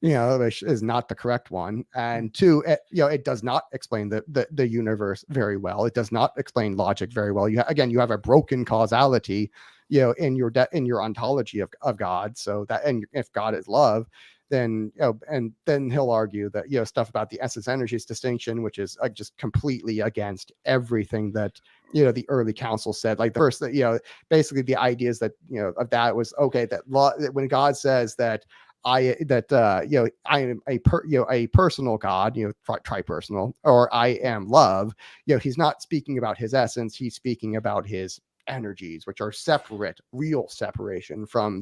which is not the correct one. And two, it does not explain the universe very well. It does not explain logic very well. You have a broken causality, in your ontology of God. So that, and if God is love, then and then he'll argue that stuff about the essence energies distinction, which is just completely against everything that the early council said. Like the first, basically the ideas that of that was okay, that when God says that I am a personal God, tripersonal, or I am love, he's not speaking about his essence, he's speaking about his energies, which are separate, real separation from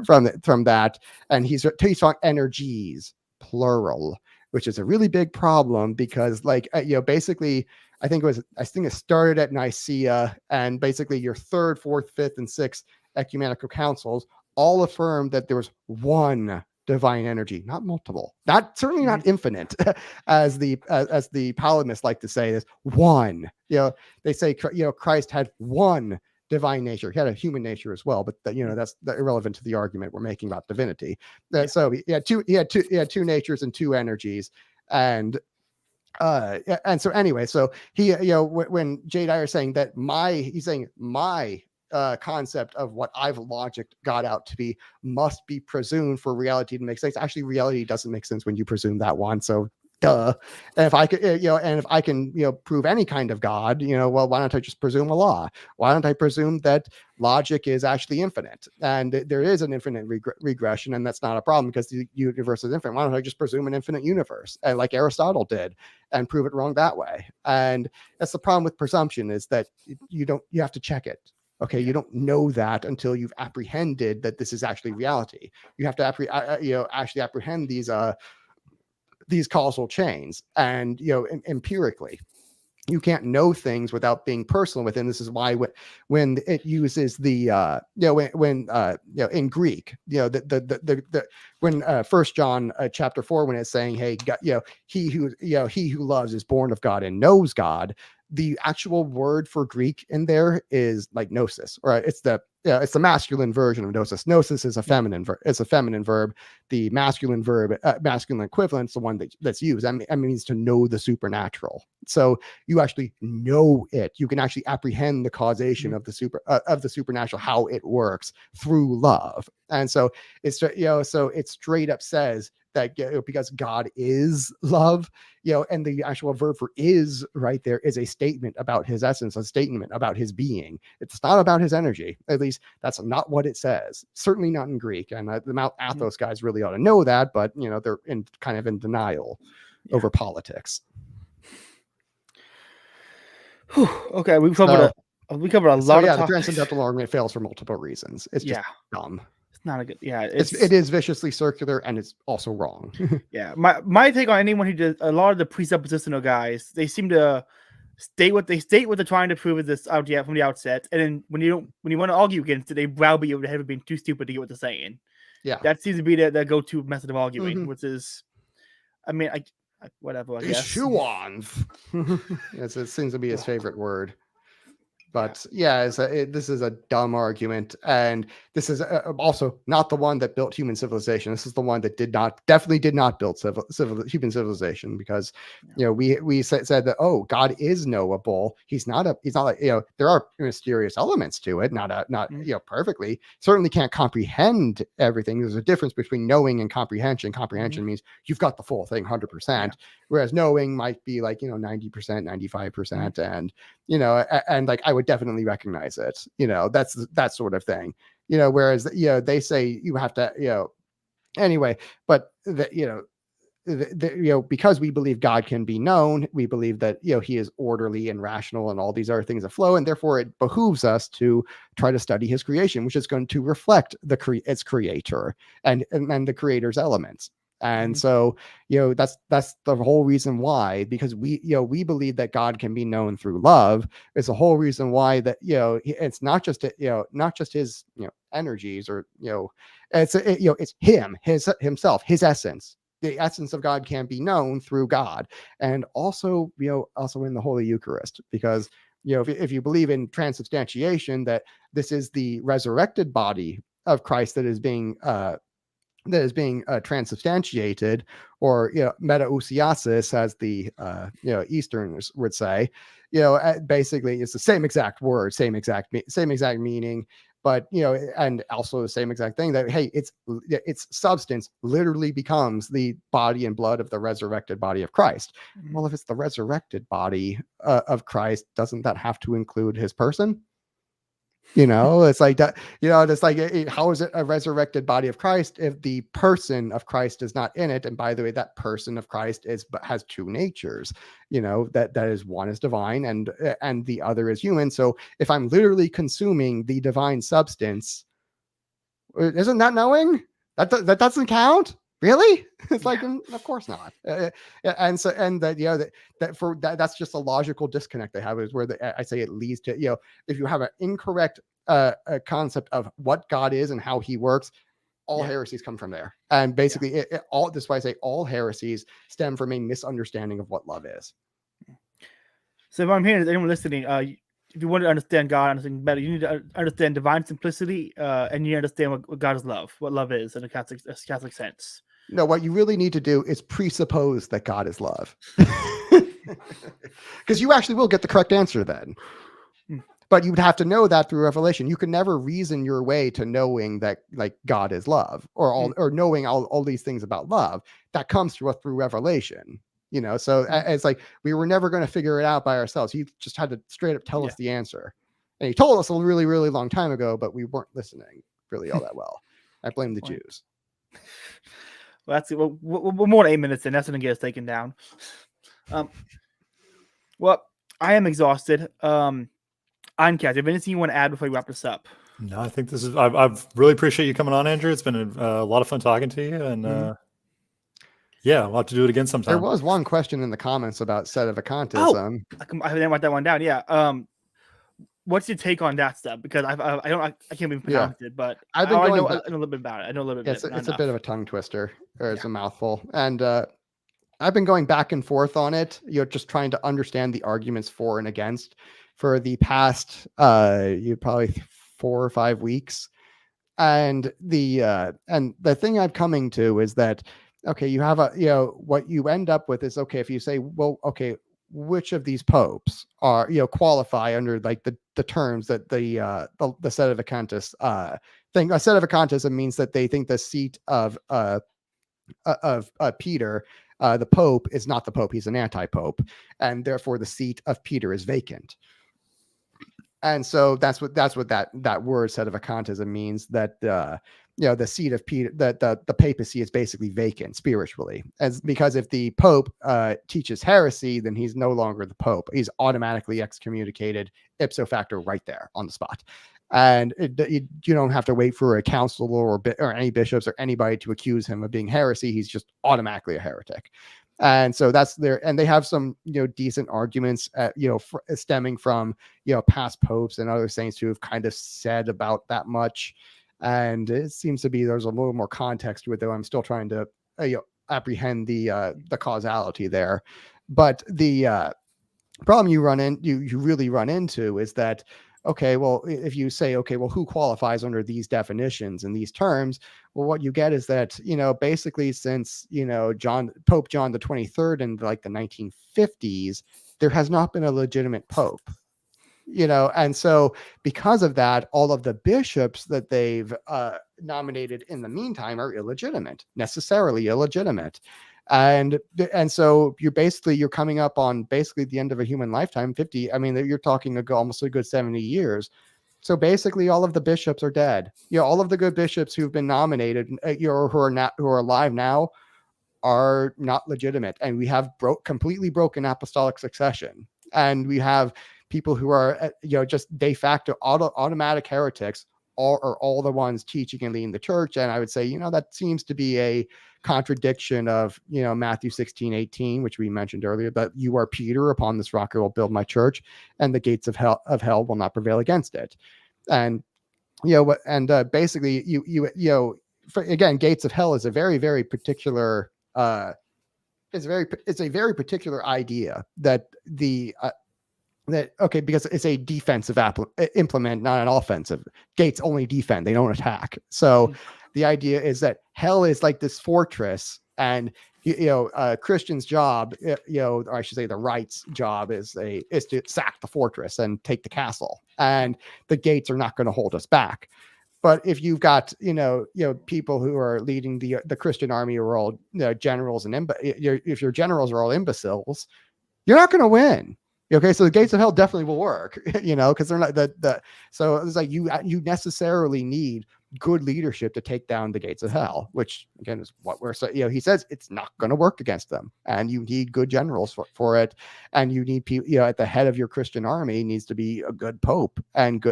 from that. And he's talking energies, plural, which is a really big problem, because basically I think it started at Nicaea, and basically your third, fourth, fifth, and sixth ecumenical councils all affirmed that there was one divine energy, not multiple, certainly not infinite, as the Paleothonists like to say, is one. They say Christ had one divine nature. He had a human nature as well, but that's irrelevant to the argument we're making about divinity. So he had two natures and two energies, and so anyway, so he when Jay Dyer is saying that my concept of what I've logicked God out to be must be presumed for reality to make sense. Actually, reality doesn't make sense when you presume that one. So duh. And if I could, and if I can, prove any kind of God, well, why don't I just presume a law? Why don't I presume that logic is actually infinite, and there is an infinite regression, and that's not a problem because the universe is infinite? Why don't I just presume an infinite universe, like Aristotle did, and prove it wrong that way? And that's the problem with presumption, is that you have to check it. Okay, you don't know that until you've apprehended that this is actually reality. You have to actually apprehend these causal chains, and empirically. You can't know things without being personal with it. And this is why when it uses the in Greek, when 1 John chapter 4, when it's saying, hey, he who loves is born of God and knows God, the actual word for Greek in there is like gnosis, or it's the masculine version of gnosis. Gnosis is a feminine verb. The masculine verb, masculine equivalent, is the one that's used. That means to know the supernatural. So you actually know it. You can actually apprehend the causation of the supernatural, how it works through love. And so it's so it straight up says that because God is love, and the actual verb for is right there is a statement about his essence, a statement about his being. It's not about his energy. At least that's not what it says. Certainly not in Greek. And the Mount Athos guys really ought to know that, but they're kind of in denial over politics. Whew. Okay, we covered a lot of the transcendental argument fails for multiple reasons. It's just dumb. Not a good, it is viciously circular, and it's also wrong. My take on anyone who does a lot of the presuppositional guys, they seem to state what they're trying to prove is this out from the outset, and then when you want to argue against it, they browbeat you over the head of being too stupid to get what they're saying. That seems to be the go-to method of arguing, which is, whatever, I guess. Shoe-ons. Yes, it seems to be his favorite word. But this is a dumb argument, and this is also not the one that built human civilization. This is the one that definitely did not build human civilization, because we said that, oh, God is knowable. He's not like, there are mysterious elements to it, not perfectly. Certainly can't comprehend everything. There's a difference between knowing and comprehension. Comprehension means you've got the full thing 100%, whereas knowing might be like 90%, 95%, and and like I would definitely recognize it. That's that sort of thing. Whereas they say you have to anyway, but because we believe God can be known, we believe that he is orderly and rational and all these other things that flow, and therefore it behooves us to try to study his creation, which is going to reflect its creator and the creator's elements. And so, that's the whole reason why, because we believe that God can be known through love. It's the whole reason why that, it's not just his, energies, or, it's him, himself, his essence. The essence of God can be known through God, and also in the Holy Eucharist, because, if you believe in transubstantiation, that this is the resurrected body of Christ that is being transubstantiated, or metausiasis, as the Easterners would say. Basically it's the same exact word, same exact meaning, but and also the same exact thing, that hey, its substance literally becomes the body and blood of the resurrected body of Christ. Well, if it's the resurrected body of Christ, doesn't that have to include his person? It's like that. It's like, how is it a resurrected body of Christ if the person of Christ is not in it? And by the way, that person of Christ has two natures. That is, one is divine and the other is human. So if I'm literally consuming the divine substance, isn't that knowing? That doesn't count. Really? It's like, of course not. And so, and that's just a logical disconnect they have, is where I say it leads to, if you have an incorrect concept of what God is and how he works, all heresies come from there. And basically this is why I say all heresies stem from a misunderstanding of what love is. So if I'm hearing, anyone listening, if you want to understand God, understand better, you need to understand divine simplicity, and you understand what God is love, what love is in a Catholic sense. No, what you really need to do is presuppose that God is love. Because you actually will get the correct answer then. But you would have to know that through revelation. You can never reason your way to knowing that, like, God is love, or knowing all these things about love. That comes to us through revelation. So it's like we were never going to figure it out by ourselves. He just had to straight up tell us the answer, and he told us a really, really long time ago, but we weren't listening really all that well. I blame the Jews. Well, that's it. We're more than 8 minutes in. That's going to get us taken down. Well, I am exhausted. I'm Kat. Have anything you want to add before we wrap this up? No, I think this is. I've really appreciate you coming on, Andrew. It's been a lot of fun talking to you, and yeah, we'll have to do it again sometime. There was one question in the comments about sedevacantism. I didn't write that one down. Yeah. What's your take on that stuff? Because I can't even pronounce it, but I know a little bit about it. I know a little bit. It's a bit of a tongue twister, or it's a mouthful, and I've been going back and forth on it. Just trying to understand the arguments for and against for the past probably 4 or 5 weeks, and the thing I'm coming to is that okay, you have what you end up with is okay if you say, well, okay, which of these popes are qualify under like the terms that the sedevacantists think. A sedevacantism means that they think the seat of Peter, the Pope, is not the Pope. He's an anti-pope, and therefore the seat of Peter is vacant. And so that's what that word sedevacantism means, that the seat of Peter, the papacy is basically vacant spiritually, because if the Pope teaches heresy, then he's no longer the Pope. He's automatically excommunicated ipso facto right there on the spot. And you don't have to wait for a council or any bishops or anybody to accuse him of being heresy. He's just automatically a heretic. And so that's there. And they have some, decent arguments, stemming from, past popes and other saints who have kind of said about that much. And it seems to be there's a little more context to it, though I'm still trying to apprehend the causality there. But the problem you really run into is that, okay, well, if you say, okay, well, who qualifies under these definitions and these terms? Well, what you get is that, basically since, Pope John the 23rd in like the 1950s, there has not been a legitimate Pope. And so because of that, all of the bishops that they've nominated in the meantime are necessarily illegitimate. And so you're coming up on basically the end of a human lifetime, 50. I mean, you're talking almost a good 70 years. So basically all of the bishops are dead. All of the good bishops who've been nominated, who are alive now, are not legitimate. And we have completely broken apostolic succession. And we have people who are, just de facto automatic heretics, are all the ones teaching and leading the church. And I would say, that seems to be a contradiction of, Matthew 16:18, which we mentioned earlier, that you are Peter, upon this rock I will build my church, and the gates of hell will not prevail against it. And, basically again, gates of hell is a very, very particular, it's a very particular idea that because it's a defensive implement, not an offensive. Gates only defend, they don't attack. So the idea is that hell is like this fortress, and Christian's job, or I should say the right's job is to sack the fortress and take the castle, and the gates are not going to hold us back. But if you've got people who are leading the Christian army are all generals, and if your generals are all imbeciles, you're not going to win. Okay, so the gates of hell definitely will work, because they're not so it's like you necessarily need good leadership to take down the gates of hell, which again is what we're saying. He says it's not going to work against them, and you need good generals for it, and you need people. At the head of your Christian army needs to be a good pope, and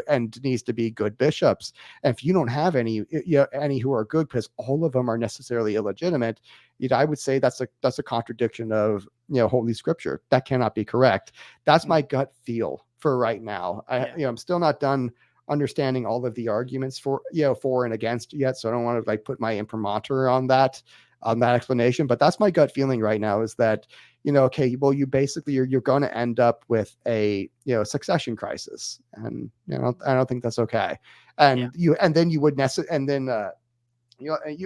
needs to be good bishops. And if you don't have any who are good, because all of them are necessarily illegitimate, I would say that's a contradiction of Holy Scripture. That cannot be correct. That's my gut feel for right now. I'm still not done understanding all of the arguments for and against yet, so I don't want to put my imprimatur on that explanation. But that's my gut feeling right now, is that okay, well, you basically you're going to end up with a succession crisis, and I don't think that's okay. And you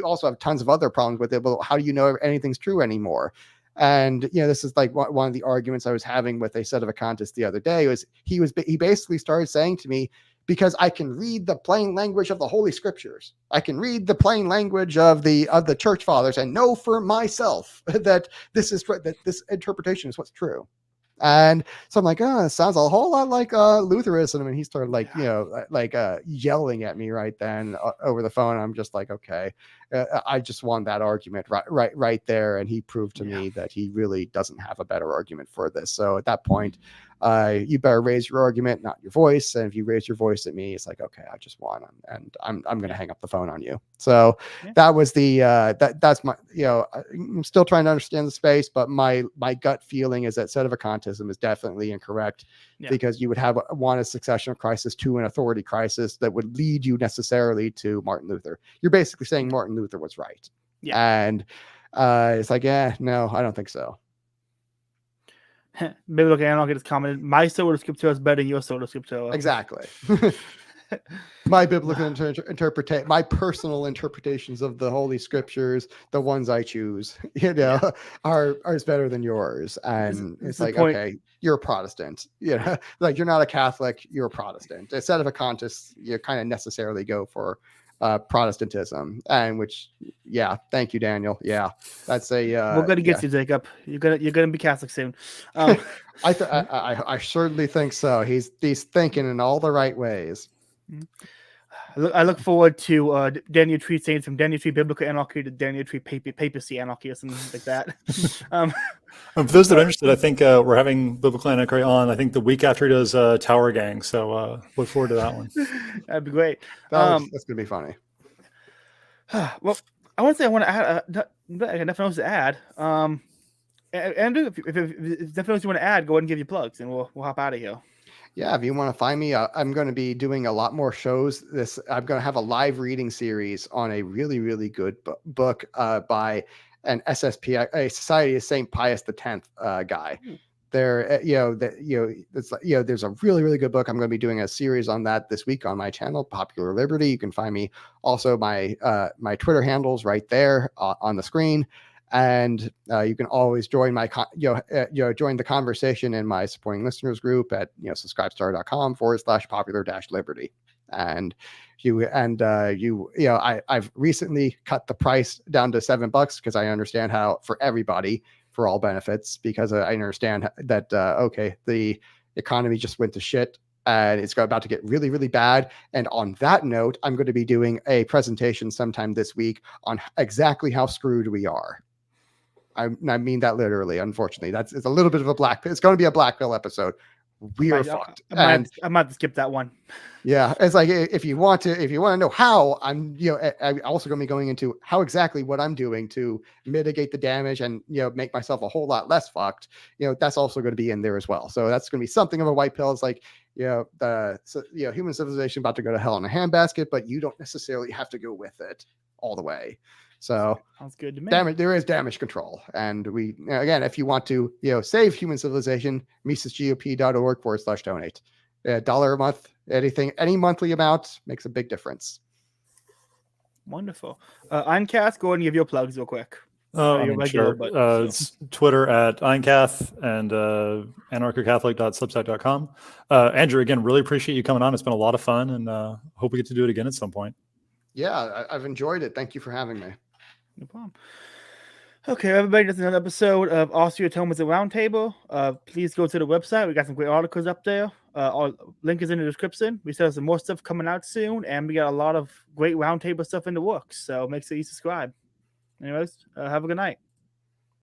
also have tons of other problems with it. But how do you know if anything's true anymore? And this is like one of the arguments I was having with a sedevacantist the other day. He basically started saying to me, because I can read the plain language of the Holy Scriptures. I can read the plain language of the Church Fathers and know for myself that this interpretation is what's true. And so I'm like, oh, it sounds a whole lot like Lutheranism. And he started yelling at me right then over the phone. I'm just like, okay, I just won that argument right there. And he proved to me that he really doesn't have a better argument for this. So at that point, you better raise your argument, not your voice. And if you raise your voice at me, it's like, okay, I just won, and I'm going to hang up the phone on you. So that was that's my, I'm still trying to understand the space, but my gut feeling is that sedevacantism is definitely incorrect, because you would have a successional crisis, two an authority crisis that would lead you necessarily to Martin Luther. You're basically saying Martin Luther was right. And it's like, no, I don't think so. Biblical Anarchy just commented, my sola scriptura is better than your sola scriptura. Exactly. My biblical interpretation, my personal interpretations of the Holy Scriptures, the ones I choose, are better than yours. And it's like, okay, you're a Protestant. Like, you're not a Catholic, you're a Protestant. Instead of a Contist, you kind of necessarily go for Protestantism, and which, thank you, Daniel. That's a we're gonna get you, Jacob. You're gonna be Catholic soon. I certainly think so. He's thinking in all the right ways. I look forward to Daniel Tree saying from Daniel Tree Biblical Anarchy to Daniel Tree Papacy Anarchy or something like that. For those that are interested, I think we're having Biblical Anarchy on, I think the week after he does Tower Gang. So look forward to that one. That'd be great. That's going to be funny. Well, I want to say I want to add, I got nothing else to add. Andrew, if nothing else you want to add, go ahead and give your plugs and we'll hop out of here. Yeah, if you want to find me, I'm going to be doing a lot more shows. I'm going to have a live reading series on a really, really good book by an SSP, a Society of St. Pius X guy. There's a really, really good book. I'm going to be doing a series on that this week on my channel, Popular Liberty. You can find me also my Twitter handles right there on the screen. And you can always join join the conversation in my supporting listeners group at subscribestar.com/popular-liberty. And I've recently cut the price down to $7 because I understand how, for everybody, for all benefits, because I understand that the economy just went to shit and it's about to get really, really bad. And on that note, I'm going to be doing a presentation sometime this week on exactly how screwed we are. I mean that literally. Unfortunately, it's a little bit of a black. It's going to be a black pill episode. We are fucked. I might skip that one. Yeah, it's like if you want to know how, I'm also going to be going into how exactly what I'm doing to mitigate the damage and make myself a whole lot less fucked. That's also going to be in there as well. So that's going to be something of a white pill. It's like human civilization about to go to hell in a handbasket, but you don't necessarily have to go with it all the way. So sounds good to me. There is damage control. And we, again, if you want to, save human civilization, misesgop.org/donate. $1 a month, any monthly amount makes a big difference. Wonderful. Eincath, go ahead and give your plugs real quick. Sure. It's Twitter at Eincath and AnarchoCatholic.substack.com. Andrew, again, really appreciate you coming on. It's been a lot of fun, and hope we get to do it again at some point. Yeah, I've enjoyed it. Thank you for having me. No problem. Okay, everybody, that's another episode of Austro-Thomism Roundtable. Please go to the website. We got some great articles up there. Our link is in the description. We still have some more stuff coming out soon, and we got a lot of great roundtable stuff in the works. So make sure you subscribe. Anyways, have a good night.